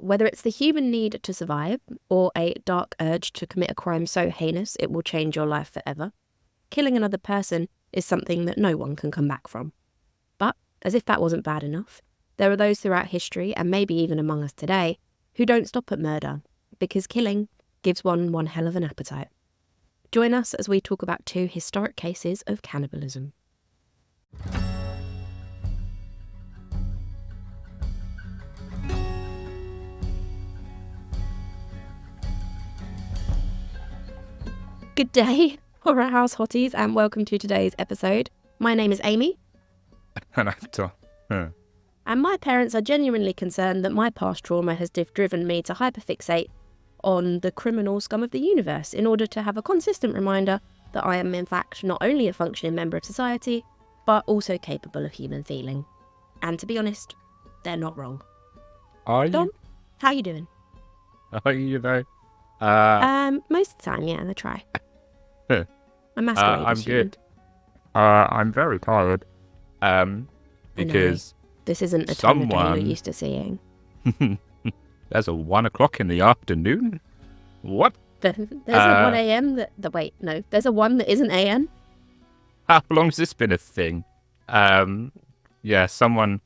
whether it's the human need to survive or a dark urge to commit a crime so heinous it will change your life forever, killing another person is something that no one can come back from. But, as if that wasn't bad enough, there are those throughout history, and maybe even among us today, who don't stop at murder, because killing gives one hell of an appetite. Join us as we talk about 2 historic cases of cannibalism. Good day, Horror House Hotties, and welcome to today's episode. My name is Amy. And I'm Tom. And my parents are genuinely concerned that my past trauma has driven me to hyperfixate on the criminal scum of the universe in order to have a consistent reminder that I am in fact not only a functioning member of society, but also capable of human feeling. And to be honest, they're not wrong. Are you? Dom, how you doing? Are you though? Most of the time, yeah, I try. Huh. I masquerade I'm as human. good. I'm very tired. Because this isn't the time of day someone- you're used to seeing. there's a 1 o'clock in the afternoon. What? There's a 1 a.m. There's a 1 that isn't a.m. How long's this been a thing? Yeah, someone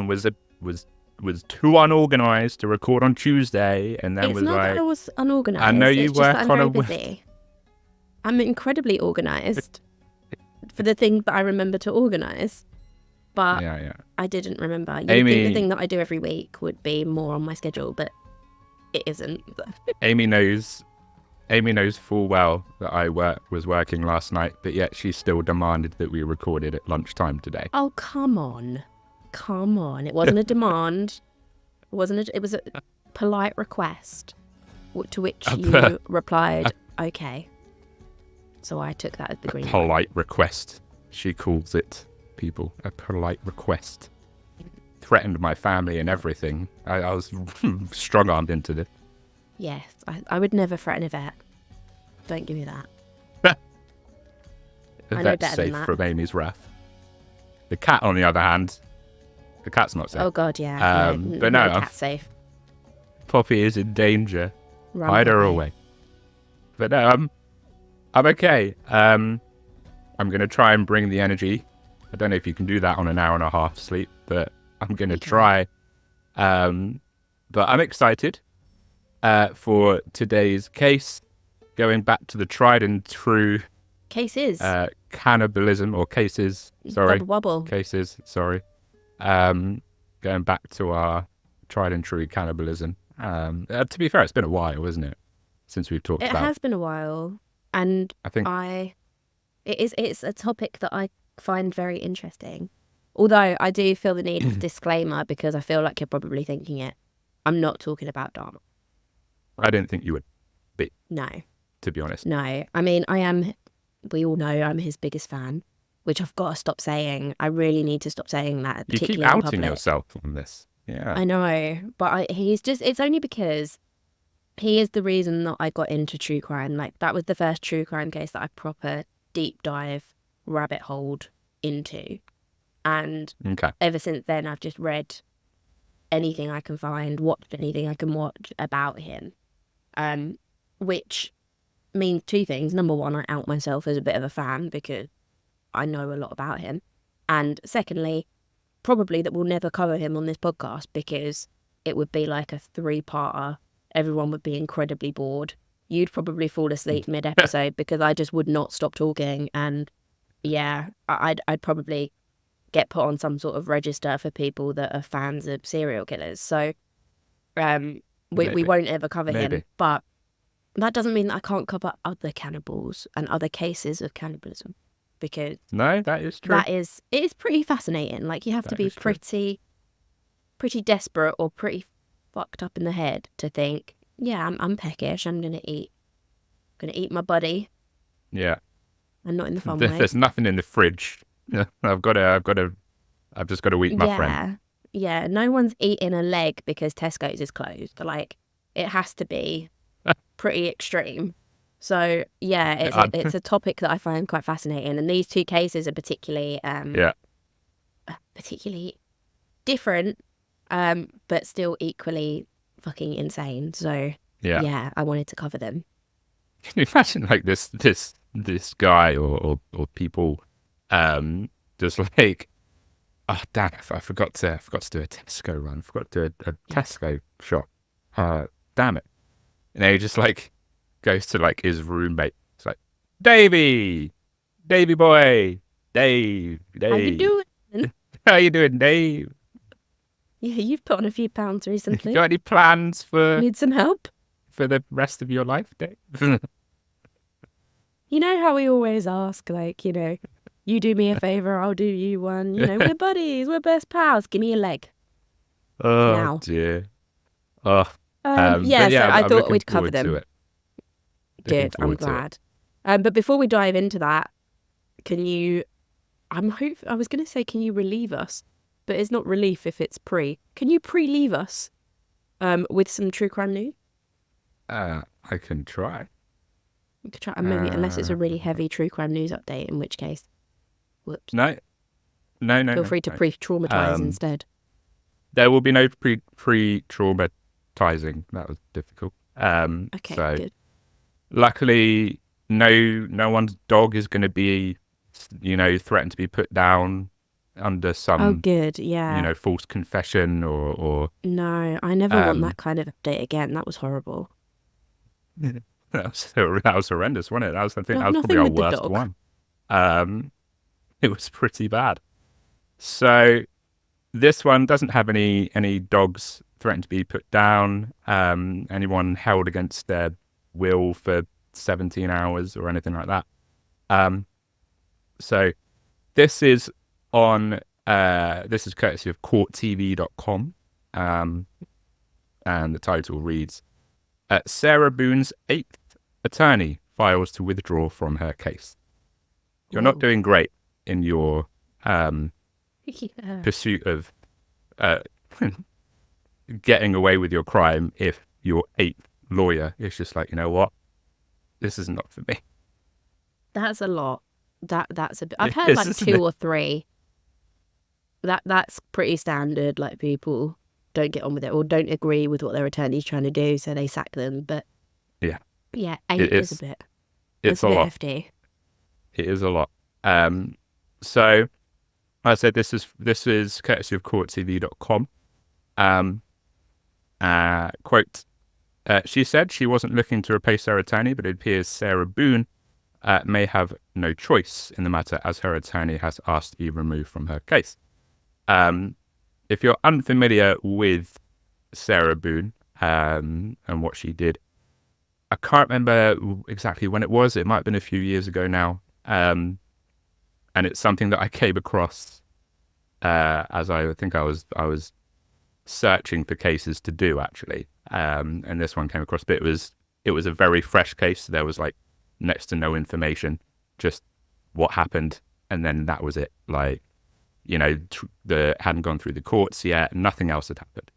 was too unorganized to record on Tuesday, and then It's was not like, that I was unorganized. I know you it's just work that I'm on very a busy. I'm incredibly organized for the thing that I remember to organize, but yeah. I didn't remember. You'd Amy- think the thing that I do every week would be more on my schedule, but it isn't. Amy knows full well that I was working last night, but yet she still demanded that we recorded at lunchtime today. Oh, come on. It wasn't a demand. It was a polite request, to which you replied, okay. So I took that as the green light. Polite request, she calls it, people. A polite request. Threatened my family and everything. I was strong-armed into this. Yes, I would never threaten a vet. Don't give me that. I know That's better than safe that. from Amy's wrath. The cat, on the other hand, the cat's not safe. Oh God, yeah. But no, cat's safe. Poppy is in danger. Run, Hide her Poppy. away. But no, I'm okay. I'm going to try and bring the energy. I don't know if you can do that on an hour and a half sleep, but I'm going to You can. try. But I'm excited for today's case, going back to the tried and true Cases. cannibalism, or cases, sorry. Double wobble. Cases, sorry. Going back to our tried and true cannibalism. To be fair, it's been a while, isn't it, since we've talked It about. has been a while, and I think it's a topic that I find very interesting. Although I do feel the need of a disclaimer, because I feel like you're probably thinking it. I'm not talking about Dom. I didn't think you would, No. to be honest. No. I mean, I am. We all know I'm his biggest fan, which I've got to stop saying. I really need to stop saying that. You keep particularly in outing public. yourself on this. Yeah. I know, but it's only because he is the reason that I got into true crime. Like, that was the first true crime case that I proper deep dive rabbit holed into. And Okay. ever since then, I've just read anything I can find, watched anything I can watch about him. Which means 2 things. Number 1, I out myself as a bit of a fan because I know a lot about him. And secondly, probably that we'll never cover him on this podcast because it would be like a 3-parter. Everyone would be incredibly bored. You'd probably fall asleep mid-episode because I just would not stop talking. And yeah, I'd probably get put on some sort of register for people that are fans of serial killers. So we won't ever cover him. Maybe. But that doesn't mean that I can't cover other cannibals and other cases of cannibalism, because No, that is true. it is pretty fascinating. Like, you have to That be is true. pretty desperate or pretty fucked up in the head to think, yeah, I'm peckish. I'm gonna eat my buddy, Yeah. and not in the fun way. There's nothing in the fridge. I've just got to eat my friend. Yeah, no one's eating a leg because Tesco's is closed. Like, it has to be pretty extreme. So yeah, it's a topic that I find quite fascinating, and these 2 cases are particularly Yeah. particularly different but still equally fucking insane. So Yeah. yeah, I wanted to cover them. Can you imagine like this guy or people, just like, oh damn, I forgot to do a Tesco run. I forgot to do a Tesco shop. Damn it. And he just like goes to like his roommate. It's like, Davey boy, Dave. How you doing? How you doing, Dave? Yeah, you've put on a few pounds recently. Got any plans for Need some help? the rest of your life, Dave? You know how we always ask, like, you know, you do me a favour, I'll do you one. You know, we're buddies, we're best pals. Give me a leg. Oh Now. dear. Oh. Yeah, but yeah, so I I'm thought looking we'd cover forward to them. it. Good, I'm glad. But before we dive into that, can you, I was going to say, can you relieve us? But it's not relief if it's pre. Can you pre-leave us with some true crime news? I can try. You could try, maybe, unless it's a really heavy true crime news update, in which case, whoops. No. Feel free to pre-traumatise instead. There will be no pre-traumatizing. That was difficult. Okay, so good. luckily, no one's dog is going to be, threatened to be put down under some, Oh, good, yeah. false confession or. No, I never want that kind of update again. That was horrible. that was horrendous, wasn't it? I think that was Nothing probably our with the worst dog. one. It was pretty bad. So this one doesn't have any dogs threatened to be put down, anyone held against their will for 17 hours or anything like that. So this is courtesy of courttv.com, and the title reads, Sarah Boone's 8th attorney files to withdraw from her case. You're not doing great in your pursuit of getting away with your crime if your 8th lawyer is just like, you know what, this is not for me. That's a lot. That's a bit. I've heard like 2 or 3. That's pretty standard. Like, people don't get on with it or don't agree with what their attorney's trying to do, so they sack them. But yeah, 8 is a bit. It's a lot. Hefty. It is a lot. So I said this is courtesy of courttv.com. Quote, she said she wasn't looking to replace her attorney, but it appears Sarah Boone may have no choice in the matter, as her attorney has asked to be removed from her case. If you're unfamiliar with Sarah Boone and what she did, I can't remember exactly when it was. It might have been a few years ago now. And it's something that I came across as I think I was searching for cases to do, actually. And this one came across, but it was a very fresh case. There was like next to no information, just what happened, and then that was it. Like, hadn't gone through the courts yet, nothing else had happened.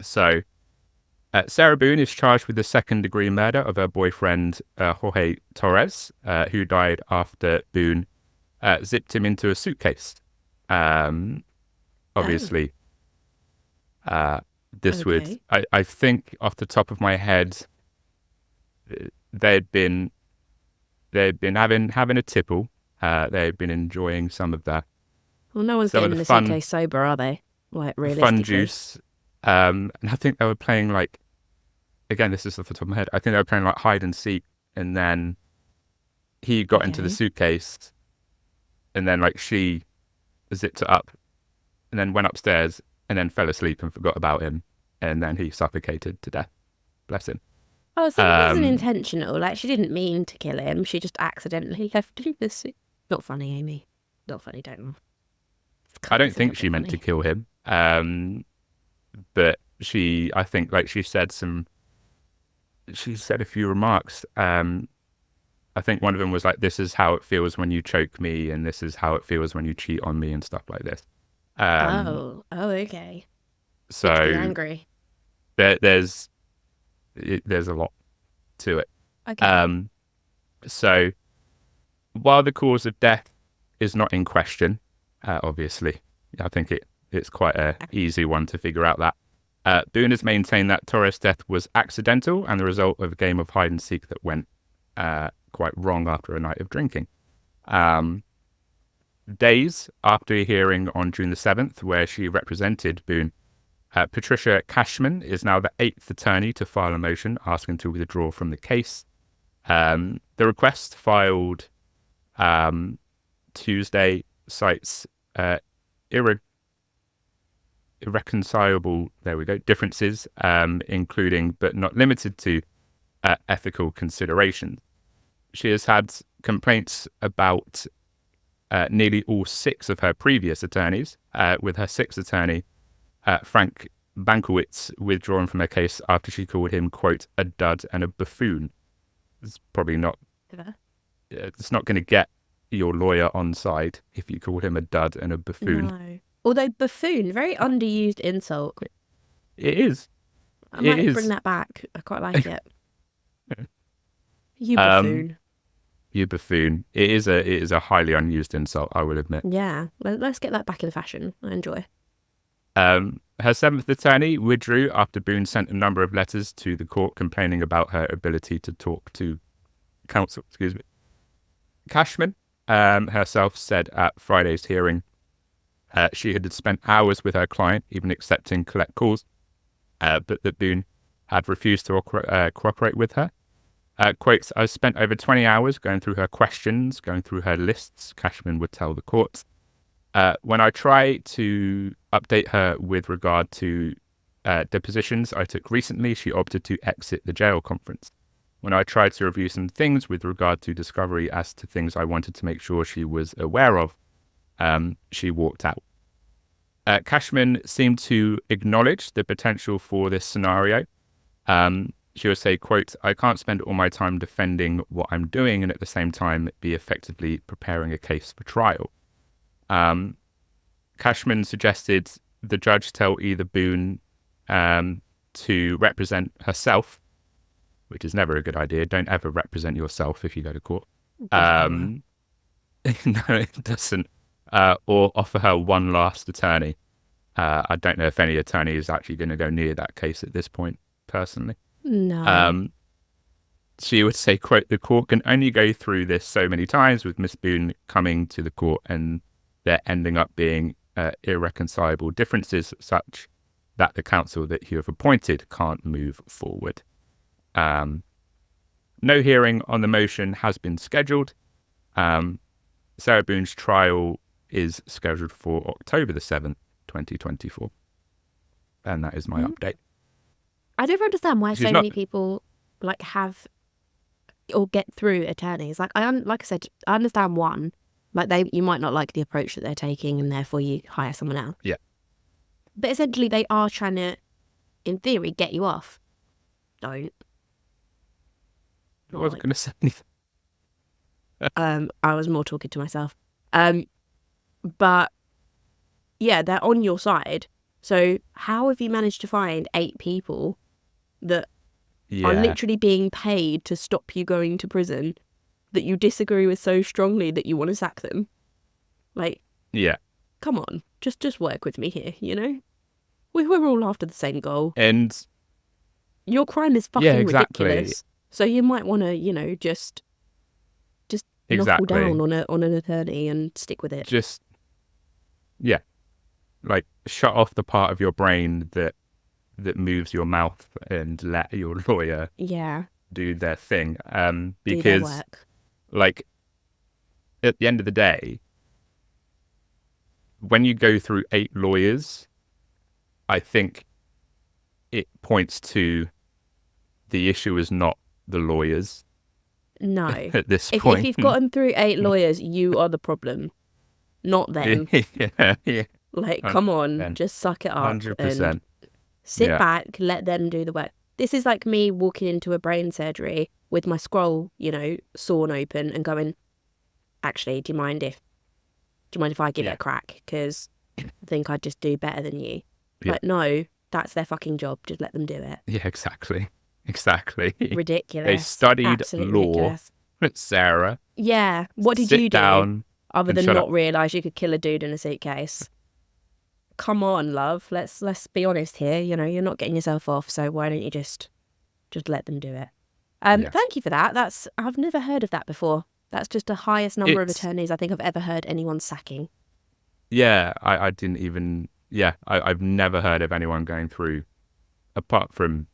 So Sarah Boone is charged with the second-degree murder of her boyfriend, Jorge Torres, who died after Boone zipped him into a suitcase. Obviously, this would, I think off the top of my head, they'd been having a tipple. They'd been enjoying some of that. Well, no one's getting in a suitcase sober, are they? Like, realistically. Fun juice. And I think they were playing like, again, this is off the top of my head, I think they were playing like hide and seek, and then he got into the suitcase, and then like she zipped it up, and then went upstairs, and then fell asleep and forgot about him, and then he suffocated to death. Bless him. Oh, so it wasn't intentional. Like, she didn't mean to kill him. She just accidentally left him in the suit. Not funny, Amy. Not funny, don't laugh. I don't think she meant to kill him. But I think like she said a few remarks. I think one of them was like, this is how it feels when you choke me, and this is how it feels when you cheat on me, and stuff like this. Okay. So angry. There's a lot to it. Okay. So while the cause of death is not in question, obviously, I think it's quite a easy one to figure out that. Boone has maintained that Torres' death was accidental and the result of a game of hide and seek that went quite wrong after a night of drinking. Days after a hearing on June the 7th, where she represented Boone, Patricia Cashman is now the 8th attorney to file a motion asking to withdraw from the case. The request filed Tuesday cites irreconcilable differences, including but not limited to ethical considerations. She has had complaints about nearly all 6 of her previous attorneys, with her 6th attorney, Frank Bankowitz, withdrawn from her case after she called him, quote, a dud and a buffoon. It's probably not... It's not going to get your lawyer on side if you call him a dud and a buffoon. No. Although buffoon, very underused insult. It is. I might bring that back. I quite like it. You buffoon. You buffoon. It is a highly unused insult, I will admit. Yeah. Let's get that back in fashion. I enjoy. Her 7th attorney withdrew after Boone sent a number of letters to the court complaining about her ability to talk to counsel. Cashman herself said at Friday's hearing she had spent hours with her client, even accepting collect calls, but that Boone had refused to cooperate with her. Quotes, I spent over 20 hours going through her questions, going through her lists, Cashman would tell the courts. When I try to update her with regard to depositions I took recently, she opted to exit the jail conference. When I tried to review some things with regard to discovery as to things I wanted to make sure she was aware of, she walked out. Cashman seemed to acknowledge the potential for this scenario. She would say, quote, I can't spend all my time defending what I'm doing and at the same time be effectively preparing a case for trial. Cashman suggested the judge tell either Boone to represent herself, which is never a good idea. Don't ever represent yourself if you go to court. No, it doesn't. Or offer her one last attorney. I don't know if any attorney is actually going to go near that case at this point, personally. No. She would say, quote, the court can only go through this so many times with Miss Boone coming to the court and there ending up being irreconcilable differences such that the counsel that you have appointed can't move forward. No hearing on the motion has been scheduled. Sarah Boone's trial is scheduled for October the 7th, 2024. And that is my update. I don't understand why many people have or get through attorneys. Like I said, I understand one. You might not like the approach that they're taking and therefore you hire someone else. Yeah. But essentially they are trying to, in theory, get you off. Don't. I wasn't going to say anything. I was more talking to myself. But yeah, they're on your side. So how have you managed to find 8 people that are literally being paid to stop you going to prison that you disagree with so strongly that you want to sack them? Come on, just work with me here, you know? We're all after the same goal. And your crime is fucking ridiculous. So you might want to, just knuckle down on an attorney and stick with it. Shut off the part of your brain that moves your mouth and let your lawyer do their thing. Because do their work. At the end of the day, when you go through 8 lawyers, I think it points to the issue is not the lawyers. No. At this point. If you've gotten through 8 lawyers, you are the problem, not them. Yeah. Come on, just suck it up 100%. and sit back, let them do the work. This is like me walking into a brain surgery with my scroll, sawn open and going, actually, do you mind if I give it a crack? Because I think I'd just do better than you. Yeah. No, that's their fucking job. Just let them do it. Yeah, exactly. Ridiculous. They studied Absolutely law. ridiculous. Sarah. Yeah. What did you do? Down other than shut not up. realise you could kill a dude in a suitcase? come on, love. Let's be honest here. You know, you're not getting yourself off, so why don't you just let them do it? Yeah. Thank you for that. I've never heard of that before. That's just the highest number of It's attorneys I think I've ever heard anyone sacking. yeah. I didn't even I've never heard of anyone going through apart from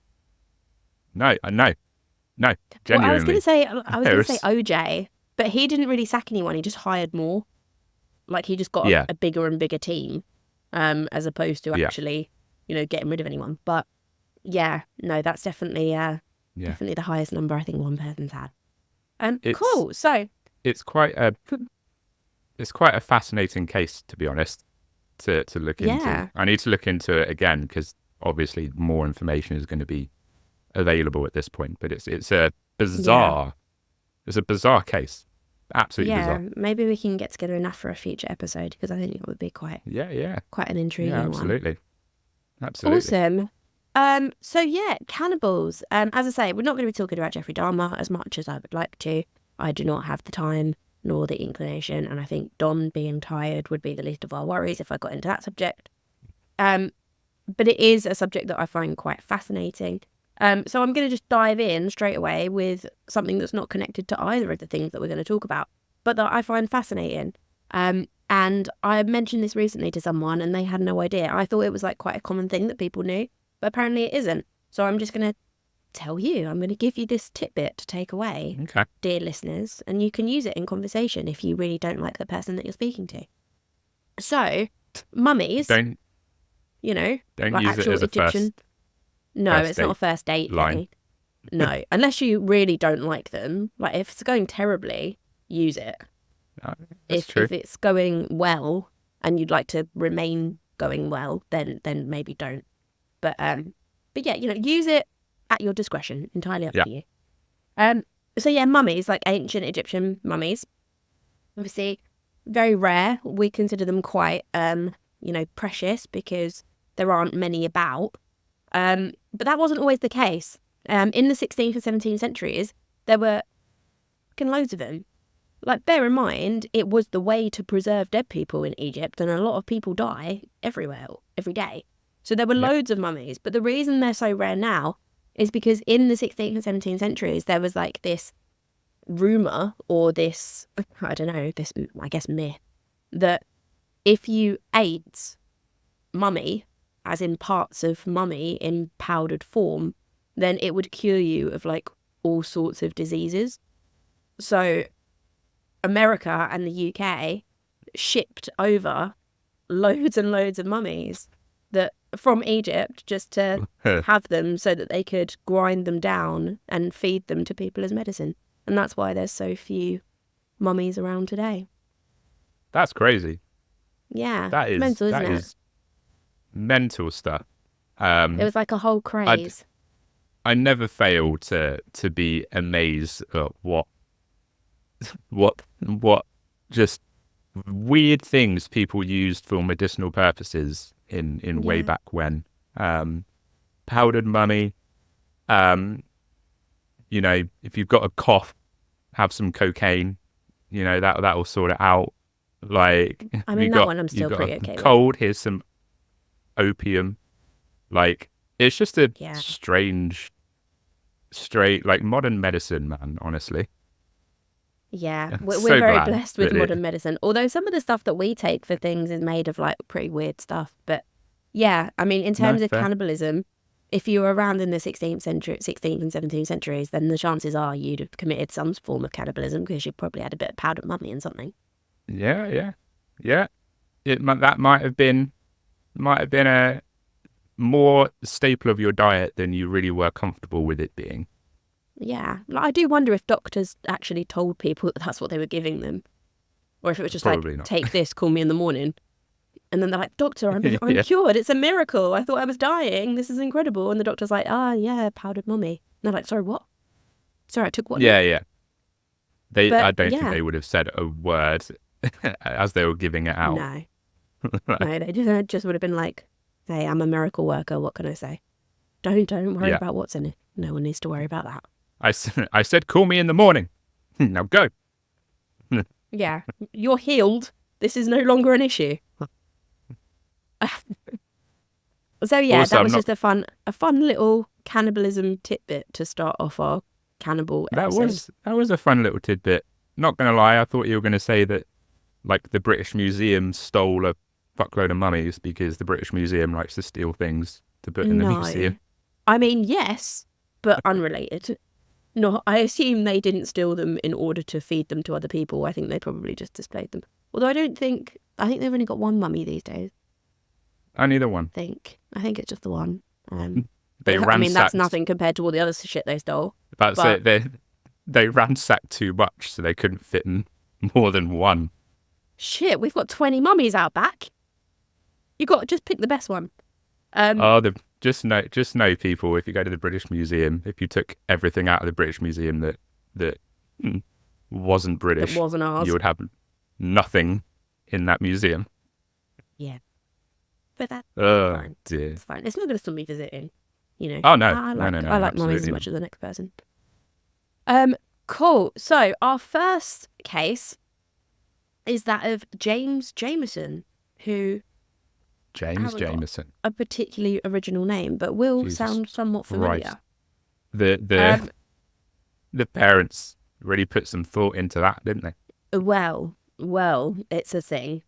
no. Well, Genuinely, I was gonna say there's OJ, but he didn't really sack anyone. He just hired more. Like he just got yeah a bigger and bigger team, as opposed to yeah actually, you know, getting rid of anyone. But yeah, no, that's definitely yeah. definitely the highest number I think one person's had. It's Cool. So it's quite a fascinating case, to be honest, to look into. yeah, I need to look into it again because obviously more information is going to be available at this point. But it's a bizarre case, absolutely yeah, bizarre. maybe we can get together enough for a future episode because I think it would be quite Yeah, an intriguing one. absolutely. Awesome. So yeah, cannibals. As I say, we're not going to be talking about Jeffrey Dahmer as much as I would like to. I do not have the time nor the inclination, and I think Don being tired would be the least of our worries if I got into that subject. But it is a subject that I find quite fascinating. So I'm going to just dive in straight away with something that's not connected to either of the things that we're going to talk about, but that I find fascinating. And I mentioned this recently to someone and they had no idea. I thought it was like quite a common thing that people knew, but apparently it isn't. So I'm just going to tell you, I'm going to give you this tidbit to take away, Okay. dear listeners, and you can use it in conversation if you really don't like the person that you're speaking to. So, mummies, Don't you know, use like it actual as a Egyptian. No, first it's not a date first date line. thing. No, unless you really don't like them. Like if it's going terribly, use it. That's true. If it's going well and you'd like to remain going well, then maybe don't. But yeah, you know, use it at your discretion, entirely up to you. So yeah, mummies, like ancient Egyptian mummies, obviously very rare. We consider them quite you know, precious because there aren't many about. But that wasn't always the case. In the 16th and 17th centuries, there were fucking loads of them. Like, bear in mind, it was the way to preserve dead people in Egypt, and a lot of people die everywhere, every day. So there were loads of mummies. But the reason they're so rare now is because in the 16th and 17th centuries, there was like this rumour or this, I don't know, this, I guess, myth, that if you ate mummy, as in parts of mummy in powdered form, then it would cure you of like all sorts of diseases. So America and the UK shipped over loads and loads of mummies that from Egypt just to have them so that they could grind them down and feed them to people as medicine. And that's why there's so few mummies around today. That's crazy. Yeah, That is mental, isn't that it? is mental stuff. It was like a whole craze. I never fail to be amazed at what just weird things people used for medicinal purposes in way back when. Powdered mummy. You know, if you've got a cough, have some cocaine. You know, that will sort it out. Like, I mean, that one I'm still pretty okay with. Cold, here's some opium. Like, it's just a Yeah. strange, like modern medicine, man, honestly. Yeah, I'm we're so very glad blessed with that modern medicine. Although some of the stuff that we take for things is made of like pretty weird stuff. But yeah, I mean, in terms of fair. cannibalism, if you were around in the 16th and 17th centuries, then the chances are you'd have committed some form of cannibalism because you probably had a bit of powdered mummy and something. Yeah. That might have been a more staple of your diet than you really were comfortable with it being. Yeah, like, I do wonder if doctors actually told people that that's what they were giving them, or if it was just Probably like, not. take this, call me in the morning. And then they're like, doctor, I'm Yeah. cured. It's a miracle. I thought I was dying. This is incredible. And the doctor's like, yeah, powdered mummy. And they're like, sorry, what? Sorry, I took what? Yeah. But, I don't think they would have said a word as they were giving it out. No. No, they just would have been like, hey, I'm a miracle worker. What can I say? Don't worry about what's in it. No one needs to worry about that. I said, call me in the morning. Now go. Yeah, you're healed. This is no longer an issue. So yeah, Also, that was just a fun little cannibalism tidbit to start off our cannibal episode. That was a fun little tidbit. Not gonna lie, I thought you were gonna say that like the British Museum stole a fuckload of mummies because the British Museum likes to steal things to put in the museum. I mean, yes, but unrelated. No, I assume they didn't steal them in order to feed them to other people. I think they probably just displayed them. Although I think they've only got one mummy these days. Only the one. I think it's just the one. They ransacked. I mean, that's nothing compared to all the other shit they stole. That's it. They ransacked too much, so they couldn't fit in more than one. Shit, we've got 20 mummies out back. You got to just pick the best one. Just know, people. If you go to the British Museum, if you took everything out of the British Museum that wasn't British, that wasn't ours, you would have nothing in that museum. Yeah, but that's fine. Dear. It's fine. It's not going to stop me visiting. You know. Oh no, I like mummies as much as the next person. Cool. So our first case is that of James Jameson, who Jameson, a particularly original name, but will sound somewhat familiar. Right. The parents really put some thought into that, didn't they? Well, it's a thing.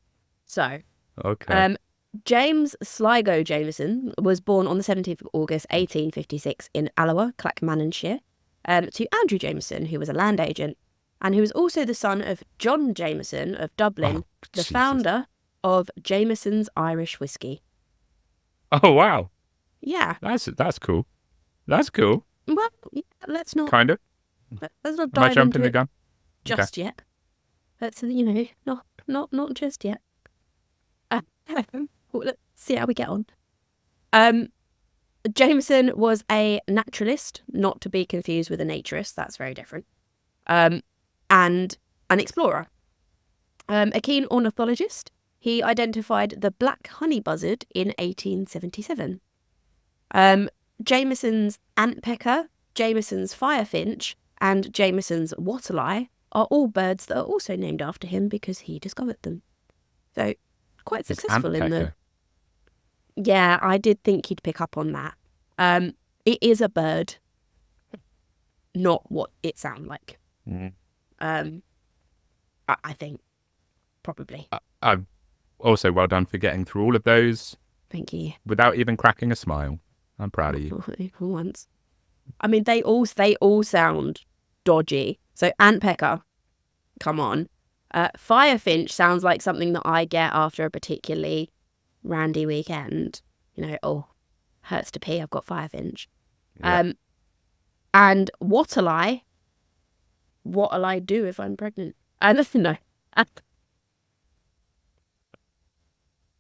So, okay. James Sligo Jameson was born on the 17th of August 1856 in Alloa, Clackmannanshire, to Andrew Jameson, who was a land agent, and who was also the son of John Jameson of Dublin, the founder of Jamison's Irish whiskey. Oh wow! Yeah, that's cool. That's cool. Well, yeah, let's not kind of. Let's not Am I dive jumping into the gun? just yet. Let's not just yet. Let's see how we get on. Jameson was a naturalist, not to be confused with a naturist. That's very different. And an explorer. A keen ornithologist. He identified the black honey buzzard in 1877. Jameson's antpecker, Jameson's firefinch, and Jameson's wattle-eye are all birds that are also named after him because he discovered them. So, quite successful in the... Yeah, I did think he'd pick up on that. It is a bird, not what it sounds like. I think, probably. Also, well done for getting through all of those. Thank you. Without even cracking a smile. I'm proud of you. For once. I mean, they all sound dodgy. So, antpecker, come on. Firefinch sounds like something that I get after a particularly randy weekend. You know, hurts to pee, I've got firefinch. Yeah. And wattle-eye, what'll I do if I'm pregnant? No.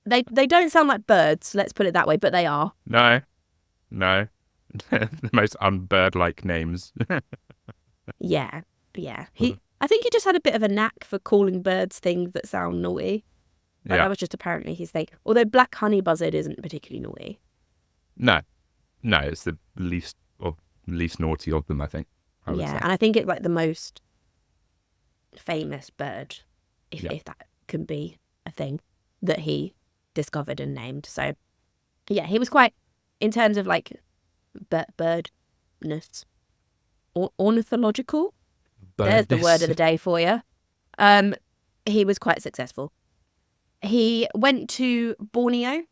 They don't sound like birds, let's put it that way, but they are. No. The most unbird-like names. Yeah. I think he just had a bit of a knack for calling birds things that sound naughty. Like that was just apparently his thing. Although black honey buzzard isn't particularly naughty. No, it's the least naughty of them, I think. I would say. And I think it's like the most famous bird, if that can be a thing, that he discovered and named. So, yeah, he was quite, in terms of like birdness, ornithological. There's the word of the day for you. He was quite successful. He went to Borneo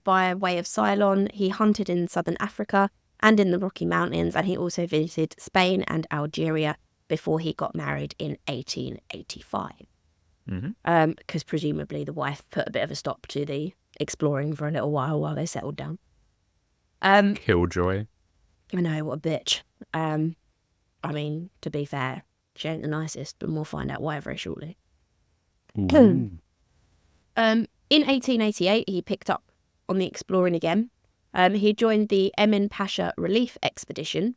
by way of Ceylon. He hunted in southern Africa and in the Rocky Mountains, and he also visited Spain and Algeria before he got married in 1885. Because presumably the wife put a bit of a stop to the exploring for a little while they settled down. Killjoy. I know, what a bitch. I mean, to be fair, she ain't the nicest, but we'll find out why very shortly. In 1888, he picked up on the exploring again. He joined the Emin Pasha Relief Expedition,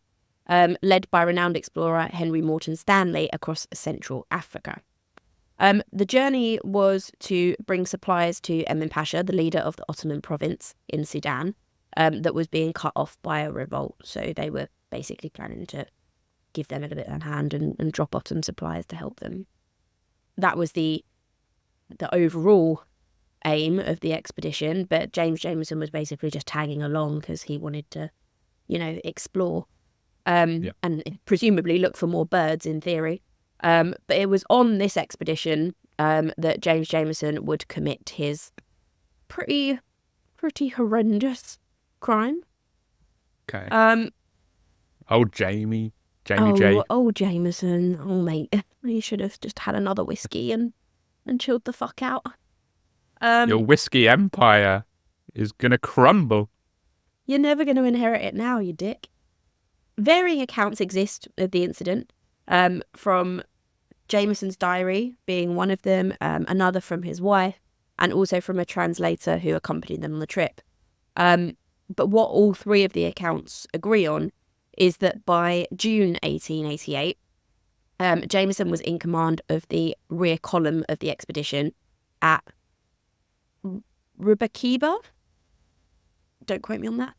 led by renowned explorer Henry Morton Stanley across Central Africa. The journey was to bring supplies to Emin Pasha, the leader of the Ottoman province in Sudan, that was being cut off by a revolt. So they were basically planning to give them a little bit of a hand and drop off some supplies to help them. That was the overall aim of the expedition, but James Jameson was basically just tagging along because he wanted to, explore and presumably look for more birds in theory. But it was on this expedition that James Jameson would commit his pretty horrendous crime. Okay. Old Jamie J. Oh, Jameson. Oh, mate. You should have just had another whiskey and chilled the fuck out. Your whiskey empire is going to crumble. You're never going to inherit it now, you dick. Varying accounts exist of the incident, from Jamison's diary being one of them, another from his wife, and also from a translator who accompanied them on the trip. But what all three of the accounts agree on is that by June 1888, Jamison was in command of the rear column of the expedition at Rubakiba. Don't quote me on that.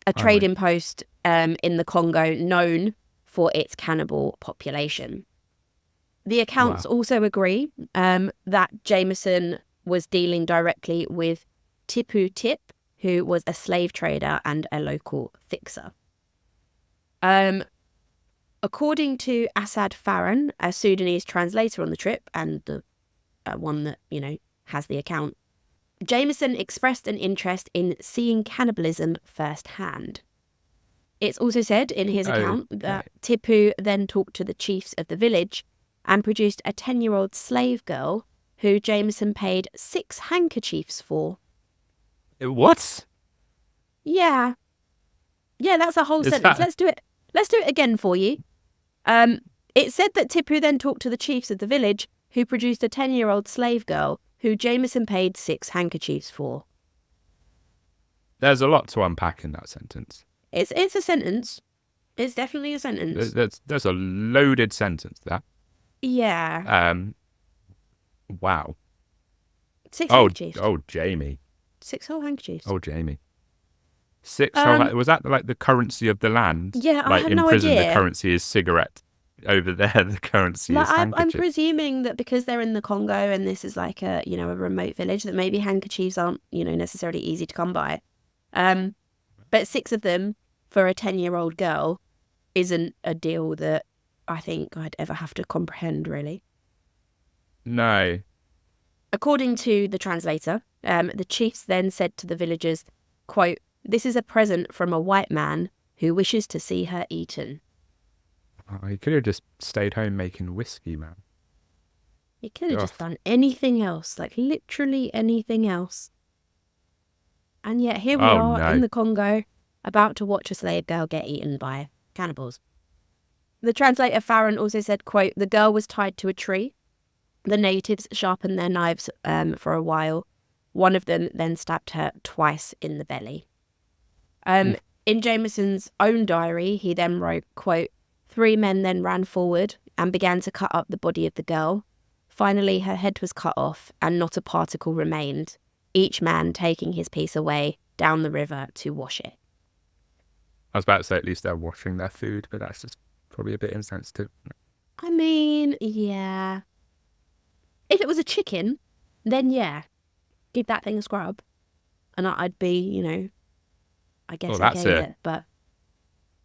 A trading post in the Congo known for its cannibal population. The accounts also agree that Jamison was dealing directly with Tipu Tip, who was a slave trader and a local fixer. According to Asad Farhan, a Sudanese translator on the trip and the one that, has the account, Jamison expressed an interest in seeing cannibalism firsthand. It's also said in his account that Tipu then talked to the chiefs of the village and produced a 10-year-old slave girl who Jamison paid 6 handkerchiefs for. What? Yeah. Yeah, that's a whole sentence. Let's do it. Let's do it again for you. It said that Tipu then talked to the chiefs of the village who produced a 10-year-old slave girl who Jamison paid 6 handkerchiefs for. There's a lot to unpack in that sentence. It's a sentence. It's definitely a sentence. There's a loaded sentence there. Yeah. Wow. 6 handkerchiefs. Oh, Jamie. 6 whole handkerchiefs. Oh, Jamie. 6 whole. Was that like the currency of the land? Yeah, I had in no prison, idea. the currency is cigarette. Over there, the currency is handkerchief. I'm presuming that because they're in the Congo and this is like a remote village, that maybe handkerchiefs aren't necessarily easy to come by. But 6 of them for a 10-year-old girl isn't a deal that I think I'd ever have to comprehend, really. No. According to the translator, the chiefs then said to the villagers, quote, "This is a present from a white man who wishes to see her eaten." Oh, he could have just stayed home making whiskey, man. He could have just done anything else, like literally anything else. And yet here we are in the Congo, about to watch a slave girl get eaten by cannibals. The translator Farhan also said, quote, "The girl was tied to a tree. The natives sharpened their knives for a while. One of them then stabbed her twice in the belly." In Jamison's own diary, he then wrote, quote, "3 men then ran forward and began to cut up the body of the girl. Finally, her head was cut off and not a particle remained, each man taking his piece away down the river to wash it." I was about to say at least they're washing their food, but that's just probably a bit insensitive. I mean, yeah. If it was a chicken, then yeah, give that thing a scrub. And I'd be, I guess okay with it, but...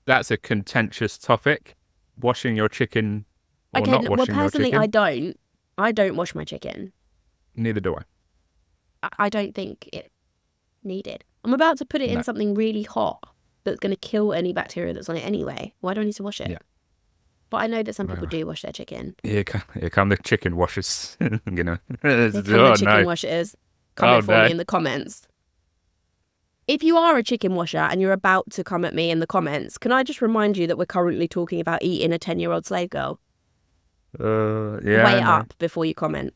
That's a contentious topic. Washing your chicken or not washing your chicken. Well, personally, I don't wash my chicken. Neither do I. I don't think it needed. I'm about to put it in something really hot that's going to kill any bacteria that's on it anyway. Why do I need to wash it? Yeah. But I know that some people do wash their chicken. Here come the chicken washers. Here come the chicken washers. Comment for me in the comments. If you are a chicken washer and you're about to come at me in the comments, can I just remind you that we're currently talking about eating a 10-year-old slave girl? Yeah. Weigh it up before you comment.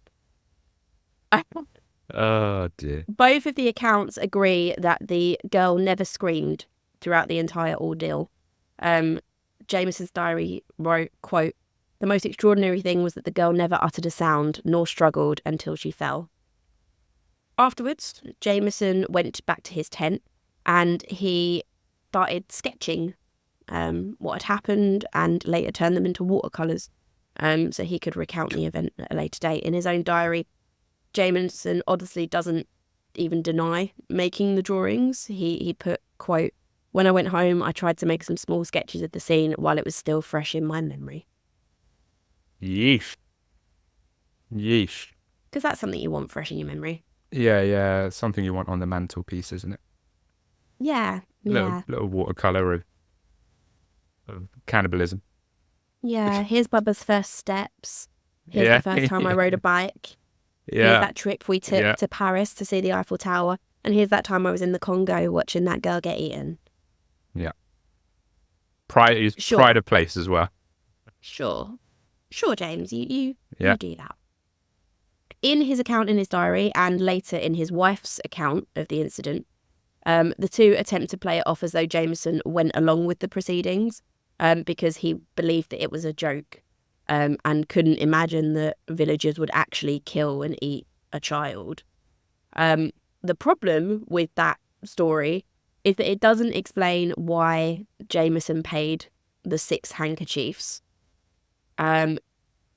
Oh, dear. Both of the accounts agree that the girl never screamed throughout the entire ordeal. Jamison's diary wrote, quote, "The most extraordinary thing was that the girl never uttered a sound nor struggled until she fell." Afterwards, Jamison went back to his tent and he started sketching what had happened and later turned them into watercolours so he could recount the event at a later date. In his own diary, Jamison honestly doesn't even deny making the drawings. He put, quote, "When I went home, I tried to make some small sketches of the scene while it was still fresh in my memory." Yeesh. Because that's something you want fresh in your memory. Yeah. It's something you want on the mantelpiece, isn't it? Yeah. Little watercolor of cannibalism. Yeah, here's Bubba's first steps. Here's the first time I rode a bike. Here's that trip we took to Paris to see the Eiffel Tower. And here's that time I was in the Congo watching that girl get eaten. Yeah. Pride of place as well. Sure, James, you do that. In his account in his diary, and later in his wife's account of the incident, the two attempt to play it off as though Jamison went along with the proceedings because he believed that it was a joke and couldn't imagine that villagers would actually kill and eat a child. The problem with that story is that it doesn't explain why Jamison paid the 6 handkerchiefs,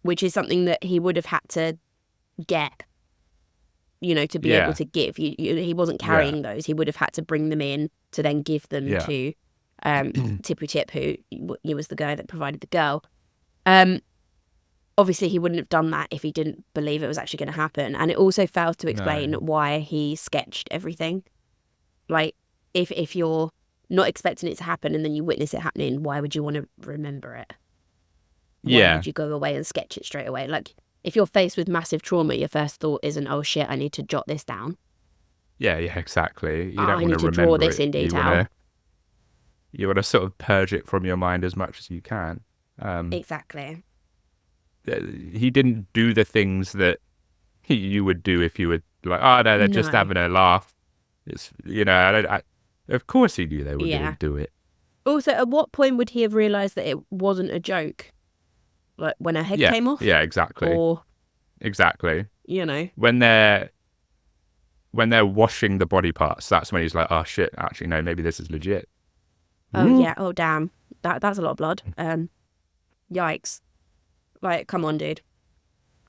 which is something that he would have had to get, to be able to give. He wasn't carrying those. He would have had to bring them in to then give them to Tippy Tip, who was the guy that provided the girl. Obviously, he wouldn't have done that if he didn't believe it was actually going to happen. And it also fails to explain why he sketched everything. Like, if you're not expecting it to happen and then you witness it happening, why would you want to remember it? Why would you go away and sketch it straight away? Like, if you're faced with massive trauma, your first thought isn't, "Oh shit, I need to jot this down." Yeah, exactly. You don't I want need to draw this in detail. You want to sort of purge it from your mind as much as you can. Exactly. He didn't do the things that you would do if you were like, "Oh no, they're just having a laugh." It's of course he knew they were going to do it. Also, at what point would he have realised that it wasn't a joke? Like when her head came off? Yeah, exactly. Or exactly. When they're washing the body parts, that's when he's like, "Oh shit, actually no, maybe this is legit." Oh yeah, oh damn. That's a lot of blood. Yikes. Like, come on, dude.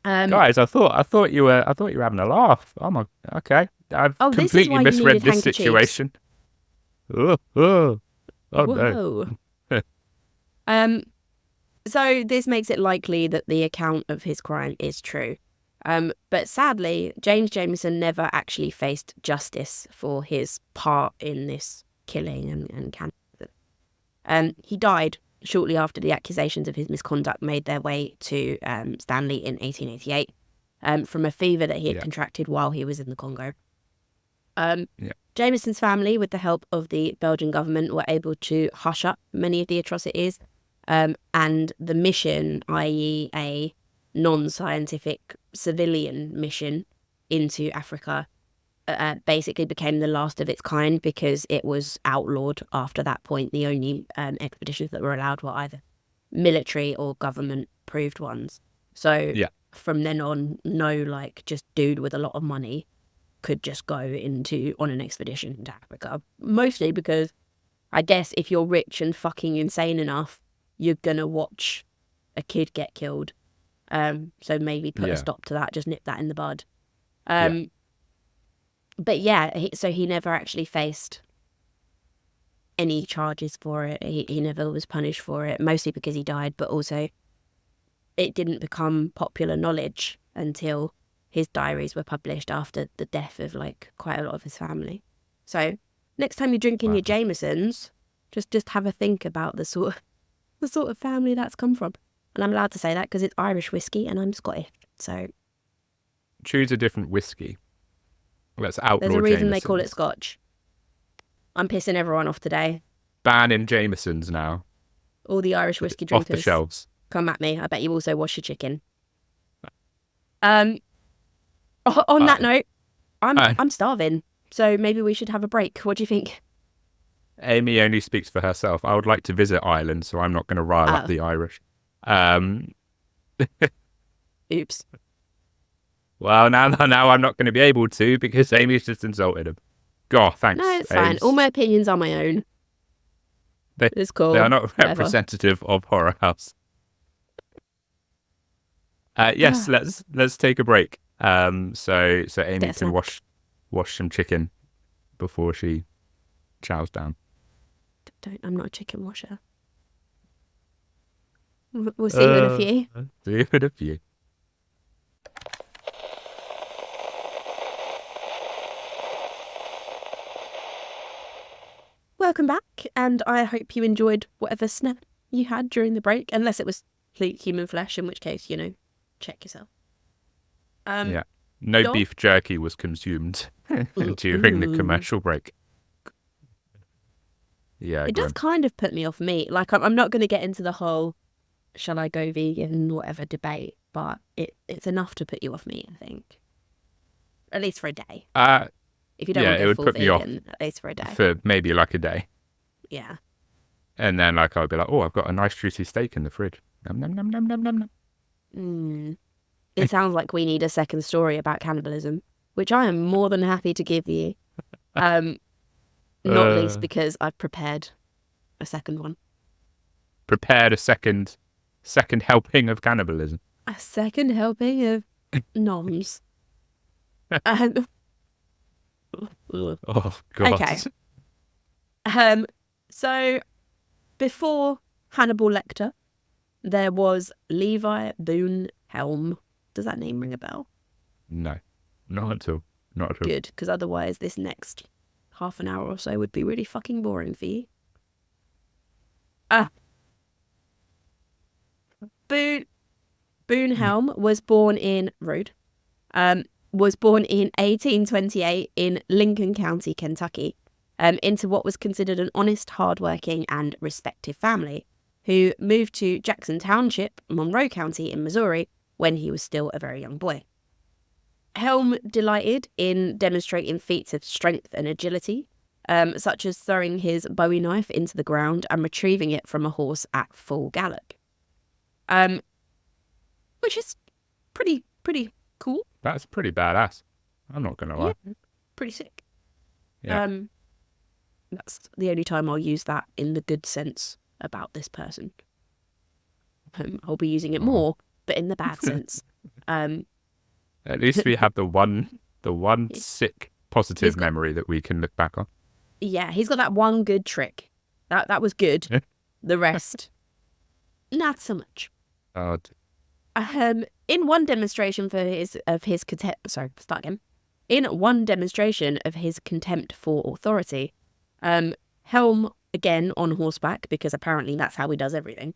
Guys, I thought you were having a laugh. Oh my, okay. I've completely misread this situation. Oh no. So this makes it likely that the account of his crime is true. But sadly, James Jameson never actually faced justice for his part in this killing and cannibalism. He died shortly after the accusations of his misconduct made their way to Stanley in 1888 from a fever that he had contracted while he was in the Congo. Jameson's family, with the help of the Belgian government, were able to hush up many of the atrocities, and the mission, i.e. a non-scientific civilian mission into Africa, basically became the last of its kind because it was outlawed after that point. The only expeditions that were allowed were either military or government-approved ones. So from then on, no just dude with a lot of money could just go on an expedition into Africa. Mostly because I guess if you're rich and fucking insane enough, you're gonna watch a kid get killed. So maybe put a stop to that, just nip that in the bud. But so he never actually faced any charges for it. He never was punished for it, mostly because he died, but also it didn't become popular knowledge until his diaries were published after the death of quite a lot of his family. So next time you're drinking your Jamesons, just have a think about the sort of family that's come from. And I'm allowed to say that because it's Irish whiskey and I'm Scottish. So choose a different whiskey. Let's outlaw There's a reason Jamesons. They call it Scotch. I'm pissing everyone off today. Banning Jamesons now. All the Irish whiskey drinkers. Off the shelves. Come at me. I bet you also wash your chicken. On that note, I'm starving, so maybe we should have a break. What do you think? Amy only speaks for herself. I would like to visit Ireland, so I'm not going to rile up the Irish. Oops. Well, now I'm not going to be able to because Amy's just insulted him. God, thanks. No, it's fine. All my opinions are my own. It's cool. They are not representative of Horror House. Yes, let's take a break. So Amy Get a can snack. wash some chicken before she chows down. Don't. I'm not a chicken washer. We'll see you in a few. See you in a few. Welcome back, and I hope you enjoyed whatever snack you had during the break, unless it was human flesh, in which case, check yourself. Yeah. No Dom? beef jerky was consumed during the commercial break. Yeah, It does kind of put me off meat. Like, I'm not going to get into the whole shall I go vegan, whatever debate, but it's enough to put you off meat, I think. At least for a day. If you don't want to it go would full put me off vegan, at least for a day. for maybe like a day. Yeah. And then like I'll be like, oh, I've got a nice juicy steak in the fridge. Nom, nom, nom, nom, nom, nom, nom. It sounds like we need a second story about cannibalism, which I am more than happy to give you. Not least because I've prepared a second one. Prepared a second helping of cannibalism. A second helping of noms. Oh God. Okay. So before Hannibal Lecter, there was Levi Boone Helm. Does that name ring a bell? No, not at all. Not at all. Good, because otherwise this next half an hour or so would be really fucking boring for you. Boone Helm was born in 1828 in Lincoln County, Kentucky, into what was considered an honest, hardworking, and respected family, who moved to Jackson Township, Monroe County in Missouri, when he was still a very young boy. Helm delighted in demonstrating feats of strength and agility, such as throwing his Bowie knife into the ground and retrieving it from a horse at full gallop. Which is pretty cool. That's pretty badass. I'm not gonna lie. Yeah, pretty sick. Yeah. That's the only time I'll use that in the good sense about this person. I'll be using it more, but in the bad sense. At least we have the one sick positive memory that we can look back on. Yeah, he's got that one good trick. That was good. The rest, not so much. In one demonstration In one demonstration of his contempt for authority, Helm, again on horseback, because apparently that's how he does everything,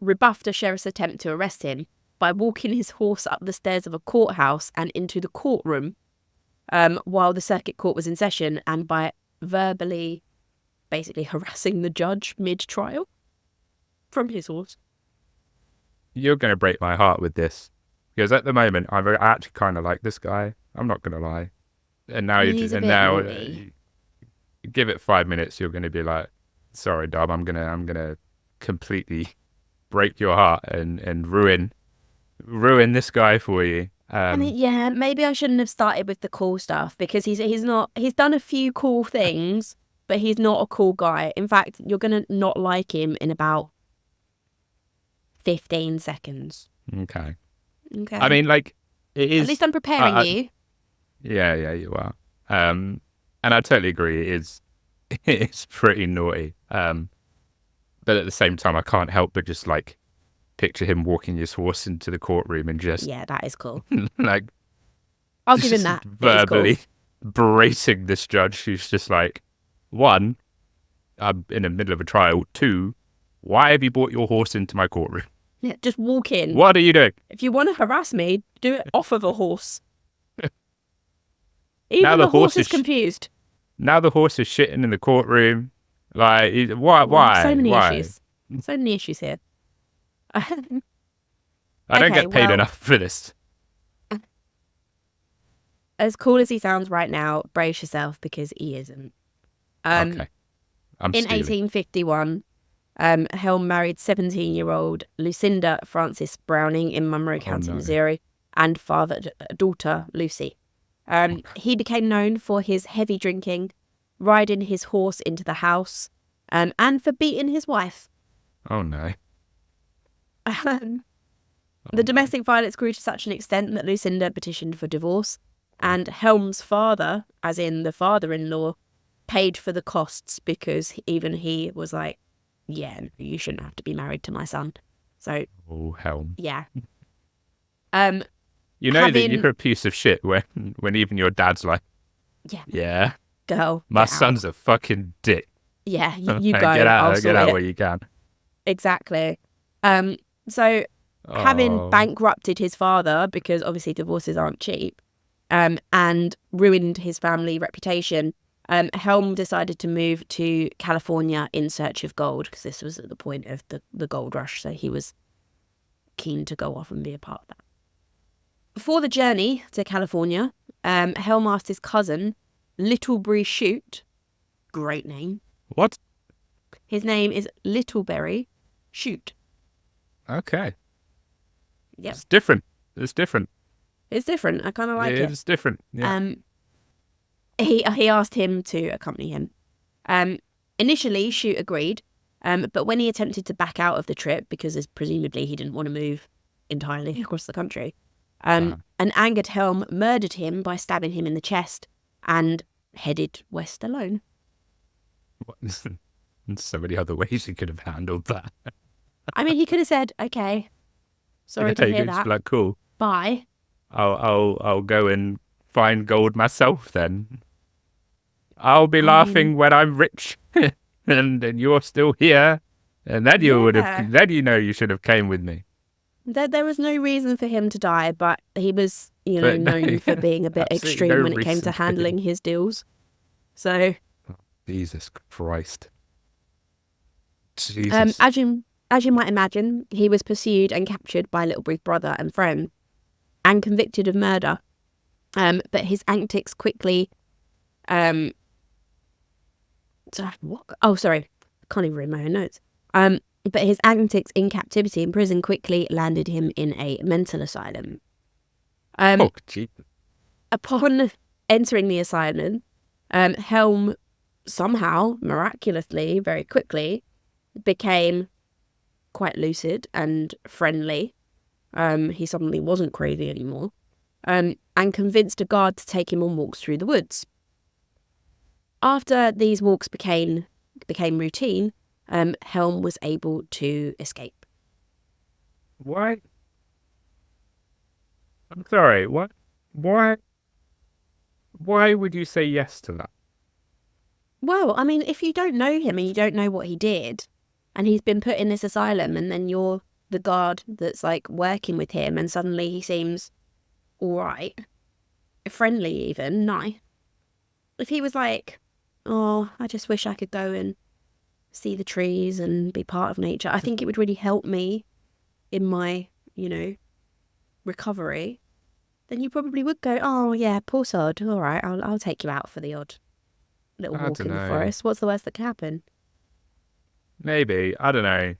rebuffed a sheriff's attempt to arrest him by walking his horse up the stairs of a courthouse and into the courtroom while the circuit court was in session, and by verbally basically harassing the judge mid-trial from his horse. You're going to break my heart with this, because at the moment I actually kind of like this guy. I'm not going to lie. And now give it 5 minutes, you're going to be like, sorry, Dom, I'm gonna completely break your heart and ruin this guy for you. Maybe I shouldn't have started with the cool stuff, because he's done a few cool things, but he's not a cool guy. In fact, you're gonna not like him in about 15 seconds. Okay. I mean, like, it is. At least I'm preparing you. Yeah, you are. And I totally agree. It's pretty naughty. But at the same time, I can't help but just like picture him walking his horse into the courtroom and just that is cool. Like, I'll give him that. Verbally bracing this judge who's just like, 1, I'm in the middle of a trial. 2, why have you brought your horse into my courtroom? Yeah, just walk in. What are you doing? If you want to harass me, do it off of a horse. Even the horse is confused. Now the horse is shitting in the courtroom. Like, why? So many issues. So many issues here. I don't get paid enough for this. As cool as he sounds right now, brace yourself, because he isn't. Okay. In 1851, Helm married 17-year-old Lucinda Frances Browning in Monroe County, Missouri, and fathered a daughter, Lucy. He became known for his heavy drinking, riding his horse into the house, and for beating his wife. Oh, no. The domestic violence grew to such an extent that Lucinda petitioned for divorce, and Helm's father, as in the father-in-law, paid for the costs because even he was like, yeah, no, you shouldn't have to be married to my son. So, Oh, Helm. yeah. You know that you're a piece of shit when even your dad's like, yeah, girl, my get out. son's a fucking dick. Yeah, you go. Get out, I'll sort it. where you can. Exactly. So having bankrupted his father, because obviously divorces aren't cheap, and ruined his family reputation, Helm decided to move to California in search of gold, because this was at the point of the gold rush, so he was keen to go off and be a part of that. Before the journey to California, Helm asked his cousin, Littleberry Shoot, great name. What? His name is Littleberry Shoot. Okay. Yeah. It's different. It's different. It's different. I kind of like it. It's different. Yeah. He asked him to accompany him. Initially, Shoot agreed, but when he attempted to back out of the trip, because presumably he didn't want to move entirely across the country, an angered Helm murdered him by stabbing him in the chest and headed west alone. So many other ways he could have handled that. I mean, he could have said, "Okay, sorry to hear that. Like, cool. Bye. I'll go and find gold myself then. I'll be laughing when I'm rich, and you're still here, and then you would have. Then you should have came with me." There was no reason for him to die, but he was, known for being a bit extreme when it came to handling his deals. So, Jesus Christ. Jesus. As you might imagine, he was pursued and captured by Littleberry's brother and friend, and convicted of murder. But his antics quickly. What? Oh, sorry, I can't even read my own notes. But his antics in captivity in prison quickly landed him in a mental asylum. Jesus. Upon entering the asylum, Helm somehow, miraculously, very quickly, became quite lucid and friendly. He suddenly wasn't crazy anymore, and convinced a guard to take him on walks through the woods. After these walks became routine, Helm was able to escape. Why? I'm sorry. What? Why? Why would you say yes to that? Well, I mean, if you don't know him and you don't know what he did, and he's been put in this asylum, and then you're the guard that's like working with him, and suddenly he seems all right, friendly even, nice. If he was like, oh, I just wish I could go and see the trees and be part of nature, I think it would really help me in my, recovery. Then you probably would go, oh yeah, poor sod, all right, I'll take you out for the odd little walk in the forest. What's the worst that can happen? Maybe. I don't know.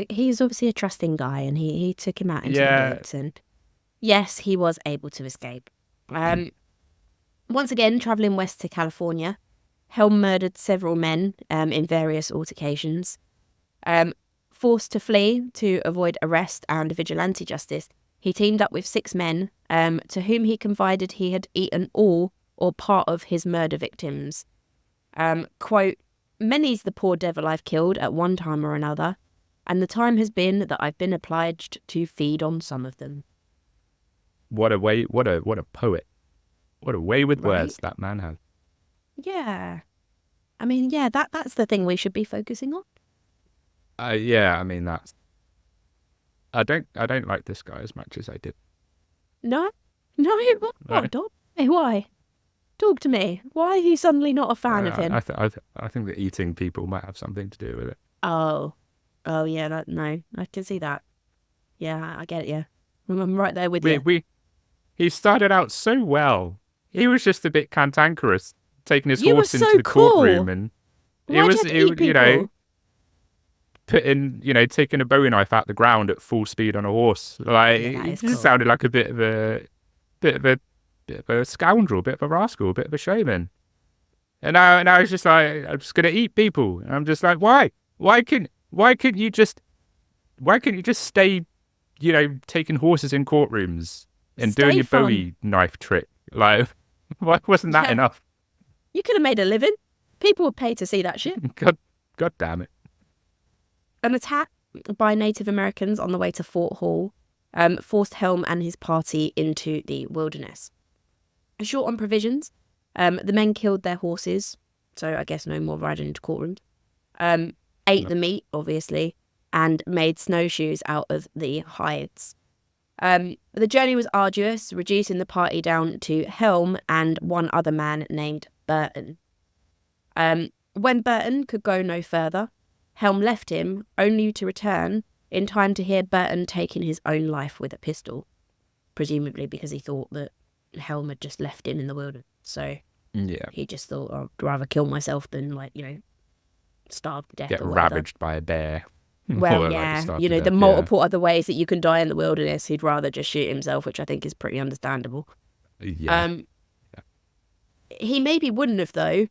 He's obviously a trusting guy, and he took him out into the woods, and yes, he was able to escape. Once again, travelling west to California, Helm murdered several men in various altercations. Forced to flee to avoid arrest and vigilante justice, he teamed up with 6 men to whom he confided he had eaten all or part of his murder victims. Quote, "Many's the poor devil I've killed at one time or another, and the time has been that I've been obliged to feed on some of them." What a way! What a poet! What a way with words that man has. Yeah, I mean, that's the thing we should be focusing on. I mean that's. I don't like this guy as much as I did. No, what, Dog? Hey, why? Talk to me. Why are you suddenly not a fan of him? I think that eating people might have something to do with it. Oh yeah, no, I can see that. Yeah, I get it. Yeah, I'm right there with you. He started out so well. He was just a bit cantankerous, taking his horse into the courtroom, and taking a Bowie knife out the ground at full speed on a horse. Like he just sounded like a bit of a scoundrel, a bit of a rascal, a bit of a showman. And I was just like, I'm just gonna eat people. And I'm just like, why? Why couldn't you just why can't you just stay, taking horses in courtrooms and doing Stay your fun. Bowie knife trick? Like, why wasn't that Yeah. enough? You could have made a living. People would pay to see that shit. God damn it. An attack by Native Americans on the way to Fort Hall forced Helm and his party into the wilderness. Short on provisions, the men killed their horses, so I guess no more riding into courtrooms. Ate the meat, obviously, and made snowshoes out of the hides. The journey was arduous, reducing the party down to Helm and one other man named Burton. When Burton could go no further, Helm left him, only to return in time to hear Burton taking his own life with a pistol, presumably because he thought that Helm had just left him in the wilderness. So he just thought, I'd rather kill myself than, starve to death Get or whatever. ravaged by a bear. Well, Or, yeah, starve to death, the multiple other ways that you can die in the wilderness, he'd rather just shoot himself, which I think is pretty understandable. Yeah. He maybe wouldn't have, though,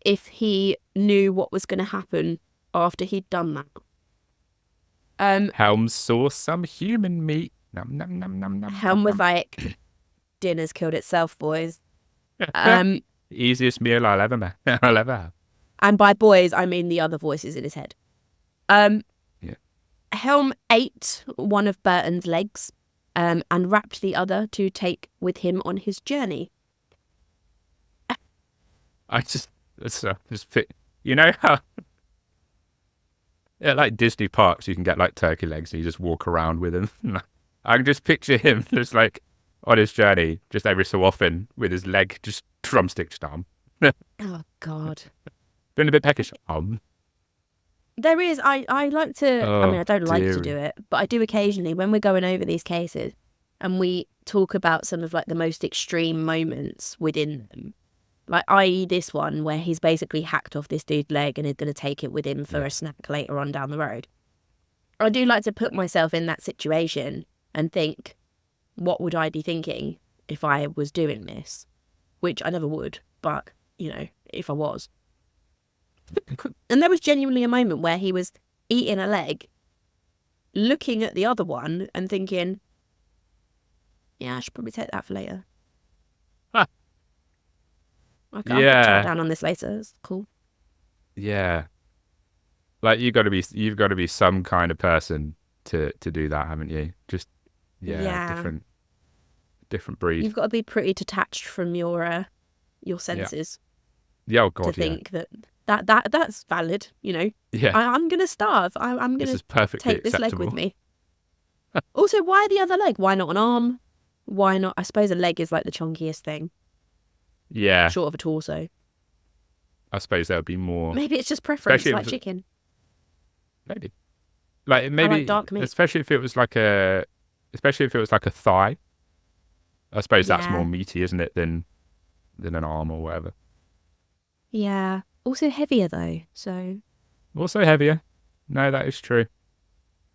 if he knew what was going to happen after he'd done that. Helm saw some human meat. Nom, nom, nom, nom, nom, Helm was nom. like, dinner's killed itself, boys. Easiest meal I'll ever have. And by boys, I mean the other voices in his head. Helm ate one of Burton's legs and wrapped the other to take with him on his journey. I just fit. You know how, like Disney parks, you can get like turkey legs and you just walk around with them. I can just picture him just like on his journey, just every so often with his leg just drumstick arm. Oh, God. Been a bit peckish. There is, I like to, I don't like to dearie. do it, but I do occasionally when we're going over these cases and we talk about some of like the most extreme moments within them. Like, i.e. this one where he's basically hacked off this dude's leg and is going to take it with him for a snack later on down the road. I do like to put myself in that situation and think, what would I be thinking if I was doing this? Which I never would, but, if I was. And there was genuinely a moment where he was eating a leg, looking at the other one and thinking, yeah, I should probably take that for later. Okay, I'll chow down on this later. It's cool. Yeah. Like you've got to be some kind of person to do that, haven't you? Just different breed. You've got to be pretty detached from your senses Oh God, to think that's valid. Yeah. I'm gonna starve. I'm This gonna is perfectly take this leg acceptable. with me. Also, why the other leg? Why not an arm? Why not? I suppose a leg is like the chunkiest thing, Yeah. short of a torso. I suppose there would be more. Maybe it's just preference, Especially if like it's- chicken. Maybe. Like maybe dark meat. especially if it was like a thigh. I suppose that's Yeah. more meaty, isn't it, than an arm or whatever. Yeah. Also heavier though, so. Also heavier. No, that is true.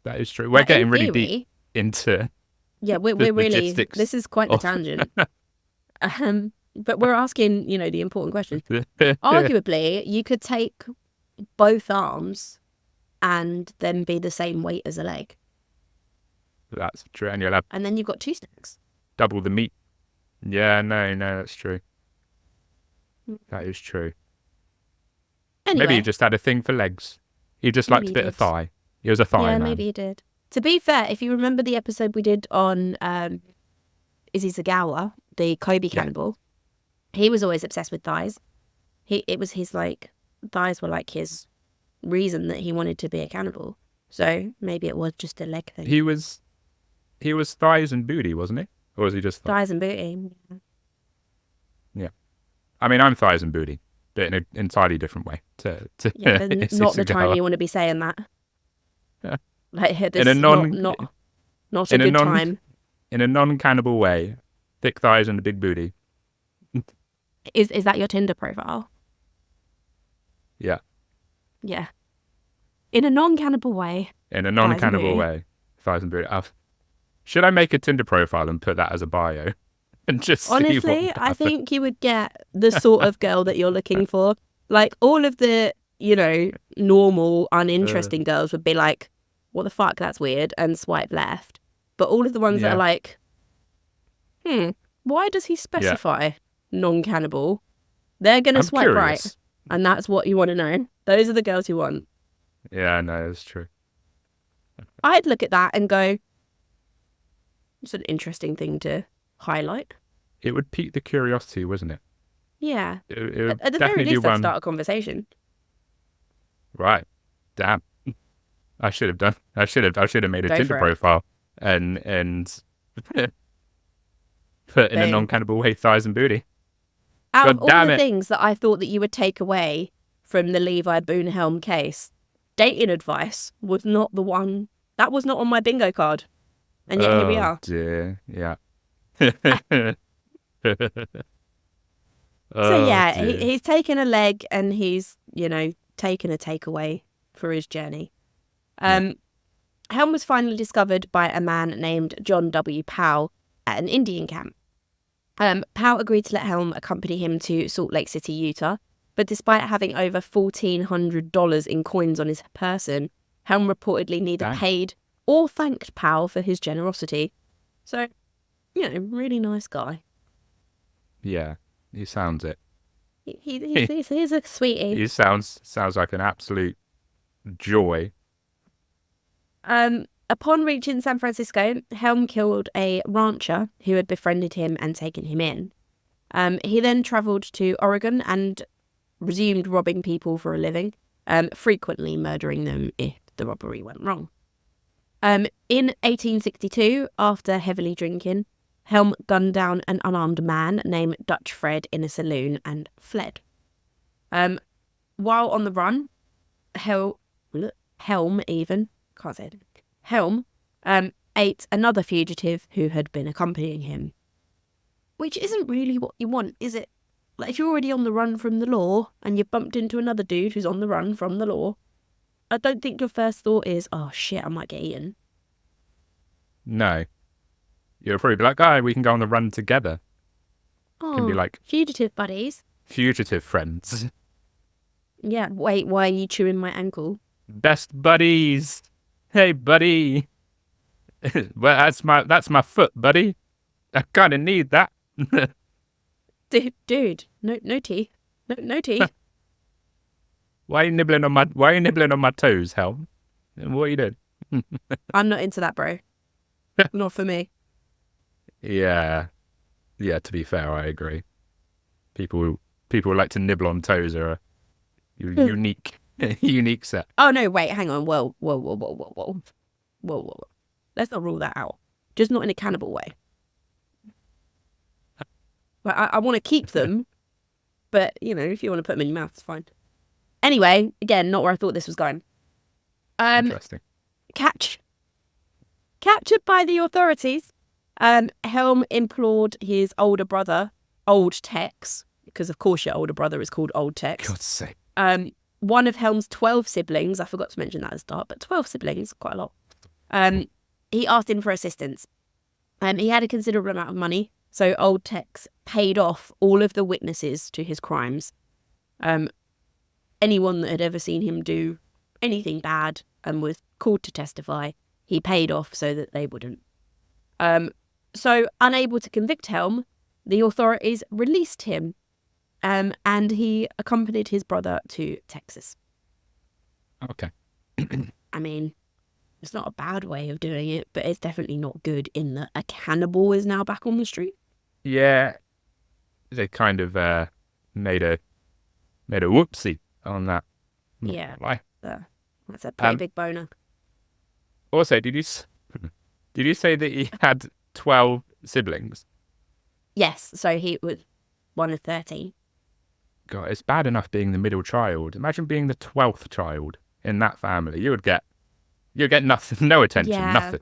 That is true. We're Like, getting in really theory, deep into. Yeah, we're the really. logistics This is quite the of- tangent. But we're asking, the important questions. Arguably, you could take both arms and then be the same weight as a leg, That's true, and you'll have and then you've got two snacks. double the meat. Yeah, no, that's true. That is true. Anyway, Maybe he just had a thing for legs. He just Maybe liked a he bit of did. thigh. He was a thigh yeah, man. maybe he did. To be fair, if you remember the episode we did on Izzy Zagawa, the Kobe cannibal, he was always obsessed with thighs. It was his thighs were like his reason that he wanted to be a cannibal. So maybe it was just a leg thing. He was thighs and booty, wasn't he? Or was he just thighs? Thighs and booty. I mean, I'm thighs and booty, but in an entirely different way. Yeah, but not the time you want to be saying that. Yeah. Like, this In a is non- not a good time. In a non-cannibal way, thick thighs and a big booty. Is that your Tinder profile? Yeah. Yeah. In a non-cannibal way. In a non-cannibal booty. way, thighs and booty. Should I make a Tinder profile and put that as a bio? And just see Honestly, what I happens? think you would get the sort of girl that you're looking for. Like, all of the, normal, uninteresting girls would be like, what the fuck, that's weird, and swipe left. But all of the ones that are like, why does he specify non-cannibal? They're going to swipe curious. right. And that's what you want to know. Those are the girls you want. Yeah, no, that's true. I'd look at that and go, it's an interesting thing to highlight. It would pique the curiosity, wouldn't it? Yeah. It would At the definitely very least, do I'd one. start a conversation. Right. Damn. I should have done. I should have made a Go Tinder for it. profile and put in a Boom. non-cannibal way thighs and booty. Out God of all damn the it. things that I thought that you would take away from the Levi Boone Helm case, dating advice was not the one. That was not on my bingo card. And yet here we are. Dear. Yeah. So yeah, dear. he's taken a leg and he's, taken a takeaway for his journey. Helm was finally discovered by a man named John W. Powell at an Indian camp. Powell agreed to let Helm accompany him to Salt Lake City, Utah, but despite having over $1,400 in coins on his person, Helm reportedly neither paid or thanked Powell for his generosity. So, really nice guy. Yeah, he sounds it. He's a sweetie. He sounds like an absolute joy. Upon reaching San Francisco, Helm killed a rancher who had befriended him and taken him in. He then travelled to Oregon and resumed robbing people for a living, frequently murdering them if the robbery went wrong. In 1862, after heavily drinking, Helm gunned down an unarmed man named Dutch Fred in a saloon and fled. While on the run, Helm ate another fugitive who had been accompanying him. Which isn't really what you want, is it? Like, if you're already on the run from the law and you've bumped into another dude who's on the run from the law, I don't think your first thought is, oh shit, I might get eaten. No. You'll probably be like, we can go on the run together. Oh, Can be like fugitive buddies. fugitive friends. Yeah, wait, why are you chewing my ankle? Best buddies. Hey, buddy. Well, that's my foot, buddy. I kind of need that. Dude, no teeth. No teeth. Why are you nibbling on my toes, Helm? What are you doing? I'm not into that, bro. Not for me. Yeah. Yeah, to be fair, I agree. People who like to nibble on toes are a unique set. Oh, no, wait, hang on. Whoa. Let's not rule that out. Just not in a cannibal way. Like, I want to keep them, but, if you want to put them in your mouth, it's fine. Anyway, again, not where I thought this was going. Interesting. Captured by the authorities, Helm implored his older brother, Old Tex, because of course your older brother is called Old Tex. God's sake. One of Helm's 12 siblings, I forgot to mention that at the start, but 12 siblings, quite a lot. He asked him for assistance. He had a considerable amount of money, so Old Tex paid off all of the witnesses to his crimes. Anyone that had ever seen him do anything bad and was called to testify, he paid off so that they wouldn't. So, unable to convict Helm, the authorities released him, and he accompanied his brother to Texas. Okay. I mean, it's not a bad way of doing it, but it's definitely not good in that a cannibal is now back on the street. Yeah. They kind of made a whoopsie on that. Yeah. Lie. That's a pretty big boner. Also, did you say that he had 12 siblings? Yes, so he was one of 13. God, it's bad enough being the middle child. Imagine being the 12th child in that family. You'd get nothing, no attention, nothing.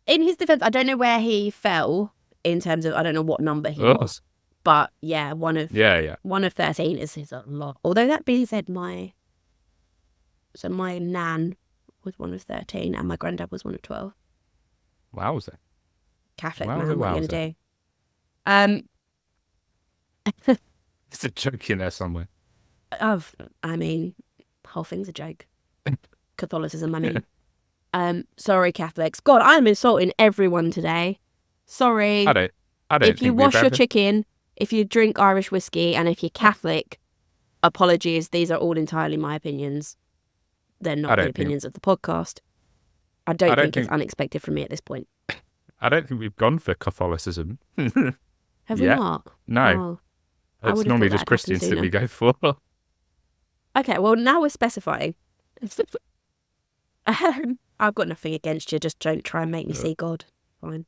In his defense, I don't know where he fell in terms of, I don't know what number he was. But yeah, one of 13 is a lot. Although that being said, my nan was one of 13 and my granddad was one of 12. Wowza. Catholic man, what are you going to do? It's a joke in there somewhere. I mean, whole thing's a joke. Catholicism, I mean. Sorry, Catholics. God, I'm insulting everyone today. Sorry. I don't If you think wash we've your ever. chicken, if you drink Irish whiskey, and if you're Catholic, apologies. These are all entirely my opinions. They're I not the don't think. opinions of the podcast. I I don't don't think it's think. unexpected from me at this point. I don't think we've gone for Catholicism Have we yet. not? No, Oh, I it's would have normally thought that just had happened Christians that we sooner. go for. Okay, well, now we're specifying. I've got nothing against you. Just don't try and make me see God. Fine.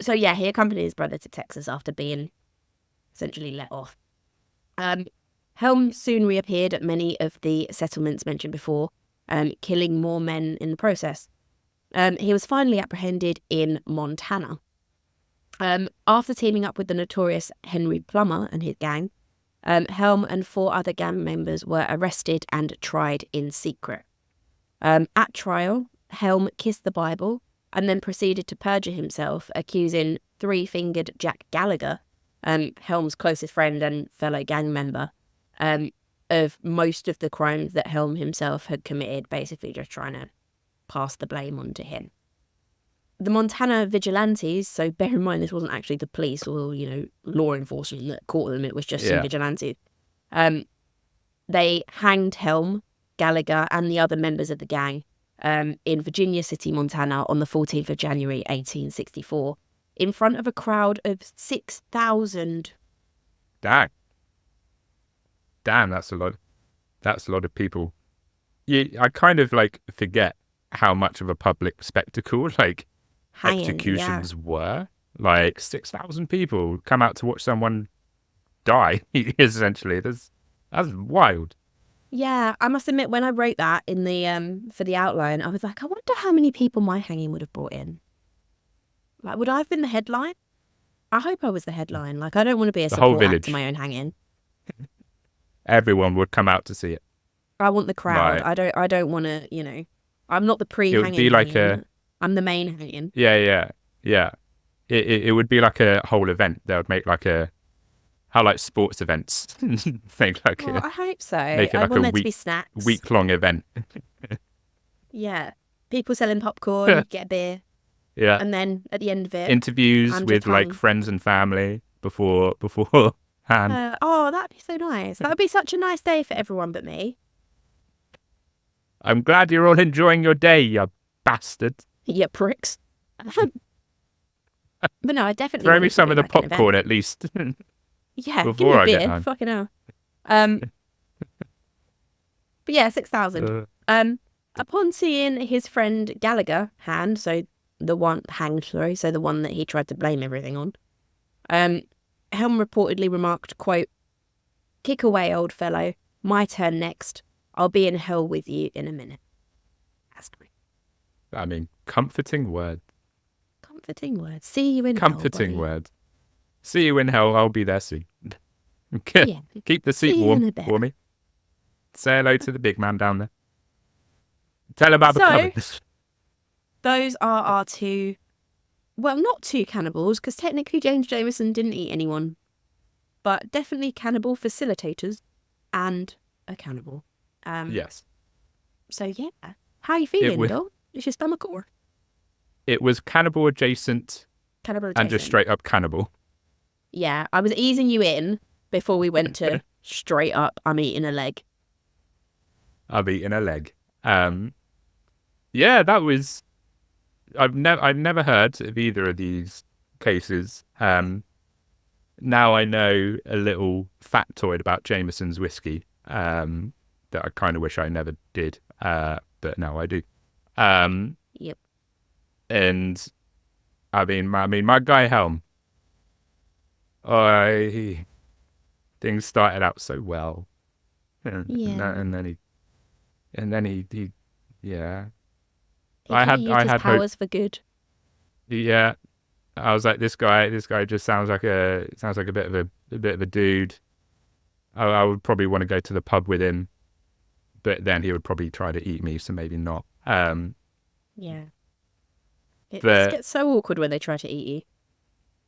So, yeah, he accompanied his brother to Texas after being essentially let off. Helm soon reappeared at many of the settlements mentioned before, killing more men in the process. He was finally apprehended in Montana. After teaming up with the notorious Henry Plummer and his gang, Helm and 4 other gang members were arrested and tried in secret. At trial, Helm kissed the Bible and then proceeded to perjure himself, accusing Three-Fingered Jack Gallagher, Helm's closest friend and fellow gang member, of most of the crimes that Helm himself had committed, basically just trying to pass the blame on to him. The Montana vigilantes, so bear in mind this wasn't actually the police or, law enforcement that caught them, it was just some vigilantes. They hanged Helm, Gallagher and the other members of the gang in Virginia City, Montana on the 14th of January 1864 in front of a crowd of 6,000. Damn, that's a lot. That's a lot of people. I kind of forget how much of a public spectacle executions were. 6,000 people come out to watch someone die. Essentially, that's wild. Yeah, I must admit, when I wrote that in the for the outline, I was like, I wonder how many people my hanging would have brought in. Would I have been the headline? I hope I was the headline. I don't want to be a The whole support act village. to my own hanging. Everyone would come out to see it. I want the crowd. I don't want to. I'm not the It would be like hanging. I'm the main hanging. Yeah. It would be like a whole event. They would make how sports events think I hope so. make it I like want a there to be snacks. week-long event. Yeah, people selling popcorn, get a beer, Yeah, and then at the end of it, interviews with tongue. friends and family beforehand. That'd be so nice. That would be such a nice day for everyone but me. I'm glad you're all enjoying your day, you bastard. You pricks. But no, I definitely Throw want me it to some be of the like an event. popcorn at least. Yeah, give me before a I get beer. home. Fucking hell. But yeah, 6,000. Upon seeing his friend Gallagher hanged, so the one that he tried to blame everything on, Helm reportedly remarked, quote, "Kick away, old fellow. My turn next. I'll be in hell with you in a minute." That's nice. I mean, comforting word. Comforting words. See you in Comforting hell, word. See you in hell. I'll be there soon. Yeah. Keep the seat See you in warm a bit. for me. Say hello to the big man down there. Tell him about the cupboard. Those are our two, well, not two cannibals, because technically James Jameson didn't eat anyone, but definitely cannibal facilitators and a cannibal. Yes. So yeah, how are you feeling, Bill? Is your stomach or? It was cannibal adjacent. Cannibal adjacent. And just straight up cannibal. Yeah, I was easing you in before we went to straight up, I'm eating a leg. I've eaten a leg. Yeah, that was. I've never heard of either of these cases. Now I know a little factoid about Jameson's whiskey. That I kind of wish I never did. But now I do. Yep. And I mean, my guy Helm. Things started out so well. Yeah. And then he yeah. I had his powers for good. Yeah, I was like, this guy just sounds like a bit of a dude. I would probably want to go to the pub with him, but then he would probably try to eat me, so maybe not. Yeah. It gets so awkward when they try to eat you.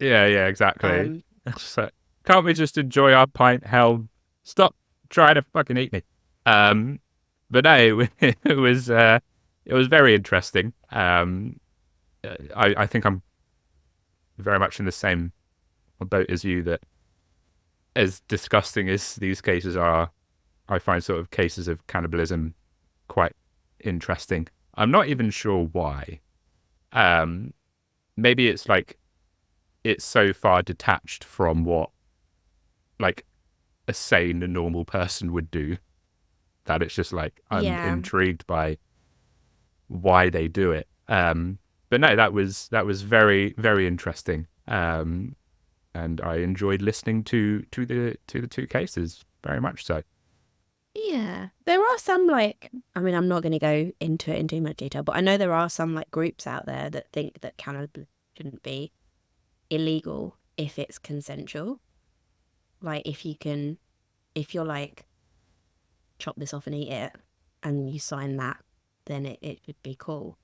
Yeah, exactly. So, can't we just enjoy our pint? Hell, stop trying to fucking eat me. But no, it was it was very interesting. I think I'm very much in the same boat as you, that as disgusting as these cases are, I find sort of cases of cannibalism quite interesting. I'm not even sure why. Maybe it's like it's so far detached from what like a sane, normal person would do, that it's just like I'm Yeah. intrigued by why they do it. But no, that was very, very interesting. And I enjoyed listening to the two cases very much so. Yeah. There are some, like, I mean, I'm not going to go into it in too much detail, but I know there are some like groups out there that think that cannabis shouldn't be illegal if it's consensual. Like, if you're like, chop this off and eat it, and you sign that, then it would be cool.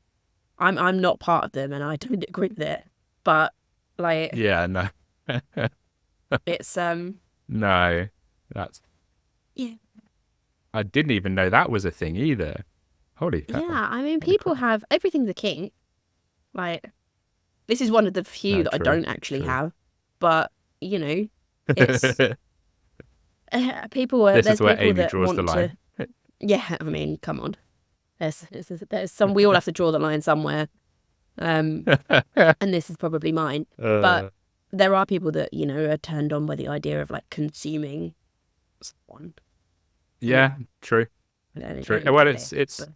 I'm not part of them, and I don't agree with it. But like, Yeah, no, it's no, that's yeah, I didn't even know that was a thing either. Holy cow! yeah. I mean, Holy people crap! have everything's a kink. Like, this is one of the few No, that I true, don't actually true. have. But you know, it's people. This is There's where people Amy that draws the want to. line. Yeah, I mean, come on. There's some. We all have to draw the line somewhere. And this is probably mine. But uh, there are people that, are turned on by the idea of like consuming someone. yeah, true, I true. don't Well, get it's it. it's. But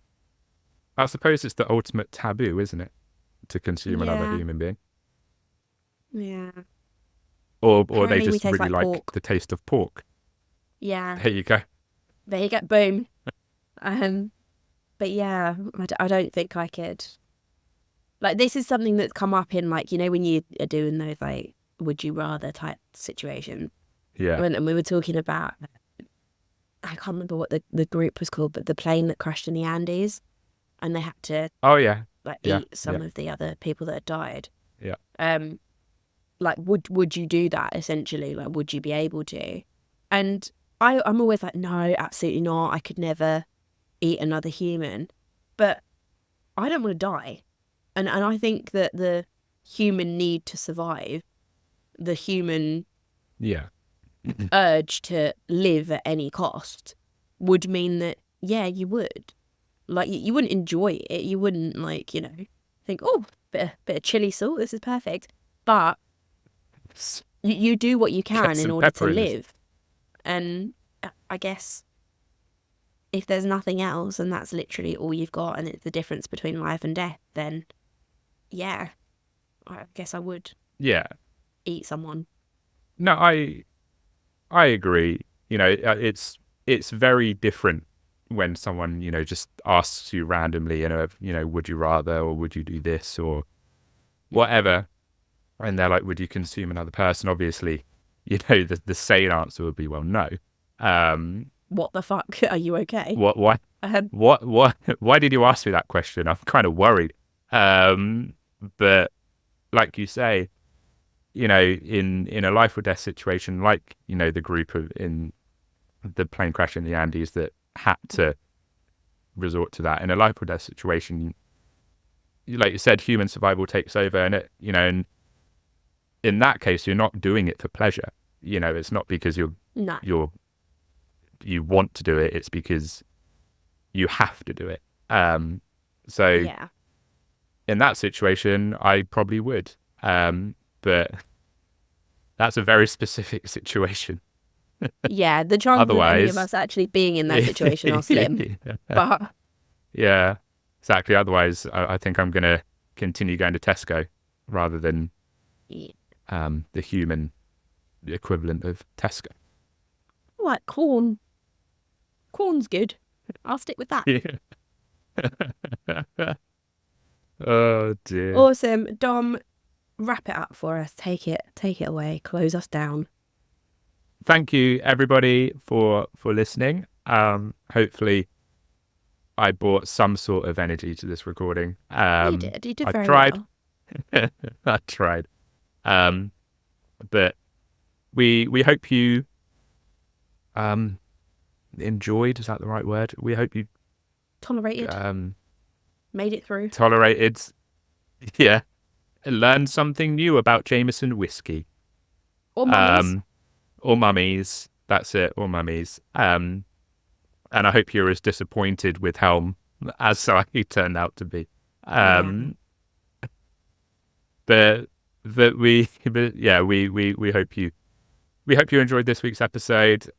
I suppose it's the ultimate taboo, isn't it, to consume another yeah, human being, yeah. or they Apparently we just taste really like like pork. the taste of pork. Yeah. There you go. There you go. Boom. Um, but yeah, I don't think I could. Like, this is something that's come up in, like, when you are doing those, like, would you rather type situation. Yeah. And we were talking about, I can't remember what the group was called, but the plane that crashed in the Andes, and they had to Oh yeah. like Yeah. eat Yeah. some of the other people that had died. Yeah. Like, would you do that essentially? Like, would you be able to? And I'm always like, no, absolutely not. I could never eat another human. But I don't want to die. And I think that the human need to survive, the human Yeah. urge to live at any cost, would mean that, yeah, you would. Like, you wouldn't enjoy it. You wouldn't, like, think, oh, bit of chili salt, this is perfect. But you do what you Get can in some order to pepper in this. live. And I guess if there's nothing else and that's literally all you've got and it's the difference between life and death, then yeah, I guess I would Yeah. eat someone. No, I agree. It's very different when someone just asks you randomly, would you rather, or would you do this, or whatever, and they're like, would you consume another person? Obviously, the sane answer would be, well, no. What the fuck? Are you okay? What? Why? Um, Why did you ask me that question? I'm kind of worried. But like you say, in a life or death situation, like the group in the plane crash in the Andes that had to resort to that, in a life or death situation, like you said, human survival takes over, and and in that case, you're not doing it for pleasure. It's not because no. you want to do it; it's because you have to do it. So Yeah. in that situation, I probably would. But that's a very specific situation. Yeah, the chances of any of Otherwise, us actually being in that situation are slim. But yeah, exactly. Otherwise, I think I'm going to continue going to Tesco rather than yeah. the human equivalent of Tesco. Like corn. Corn's good. I'll stick with that. Yeah. Oh dear. Awesome. Dom, wrap it up for us. Take it away. Close us down. Thank you everybody for listening. Hopefully I brought some sort of energy to this recording. You did. You did I very tried. well. I tried. But we hope you enjoyed. Is that the right word? We hope you Tolerated. Made it through. tolerated. Yeah. Learned something new about Jameson whiskey. Or mummies. Or mummies. That's it. Or mummies. And I hope you're as disappointed with Helm as I turned out to be. But we hope you enjoyed this week's episode.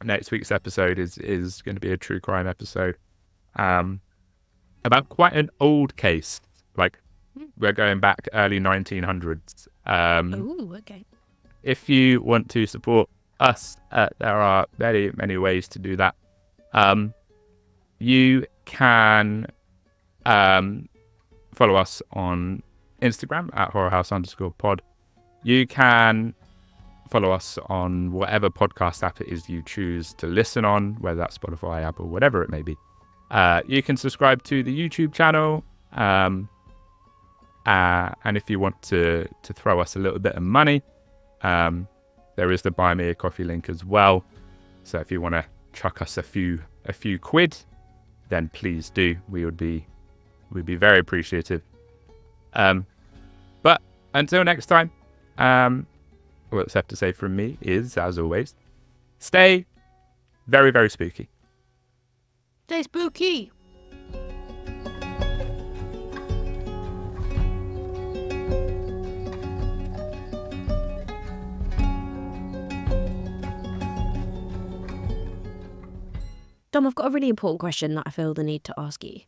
Next week's episode is going to be a true crime episode. About quite an old case. Like, we're going back early 1900s. Okay. If you want to support us, there are many, many ways to do that. You can follow us on Instagram at horrorhouse_pod. You can follow us on whatever podcast app it is you choose to listen on, whether that's Spotify, Apple, whatever it may be. You can subscribe to the YouTube channel. And if you want to throw us a little bit of money, there is the Buy Me a Coffee link as well. So if you want to chuck us a few quid, then please do. We'd be very appreciative. But until next time, what's left to say from me is, as always, stay very, very spooky. Stay spooky. Dom, I've got a really important question that I feel the need to ask you.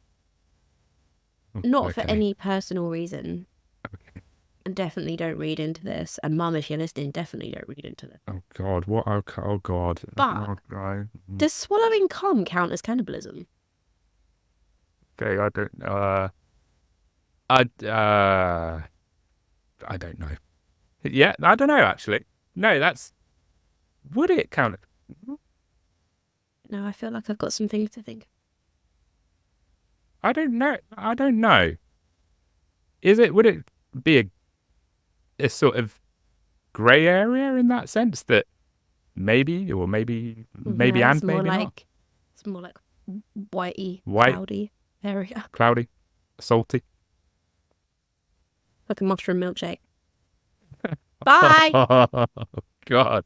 Not for any personal reason. Okay. And definitely don't read into this. And Mum, if you're listening, definitely don't read into this. Oh, God. What? Oh, God. But God. does swallowing cum count as cannibalism? Okay, I don't know. Yeah, I don't know, actually. No, would it count? No, I feel like I've got some things to think. I don't know. Would it be a sort of grey area in that sense that maybe and maybe not? It's more like whitey, White, cloudy area. cloudy, salty. Like a mushroom milkshake. Bye! Oh, God.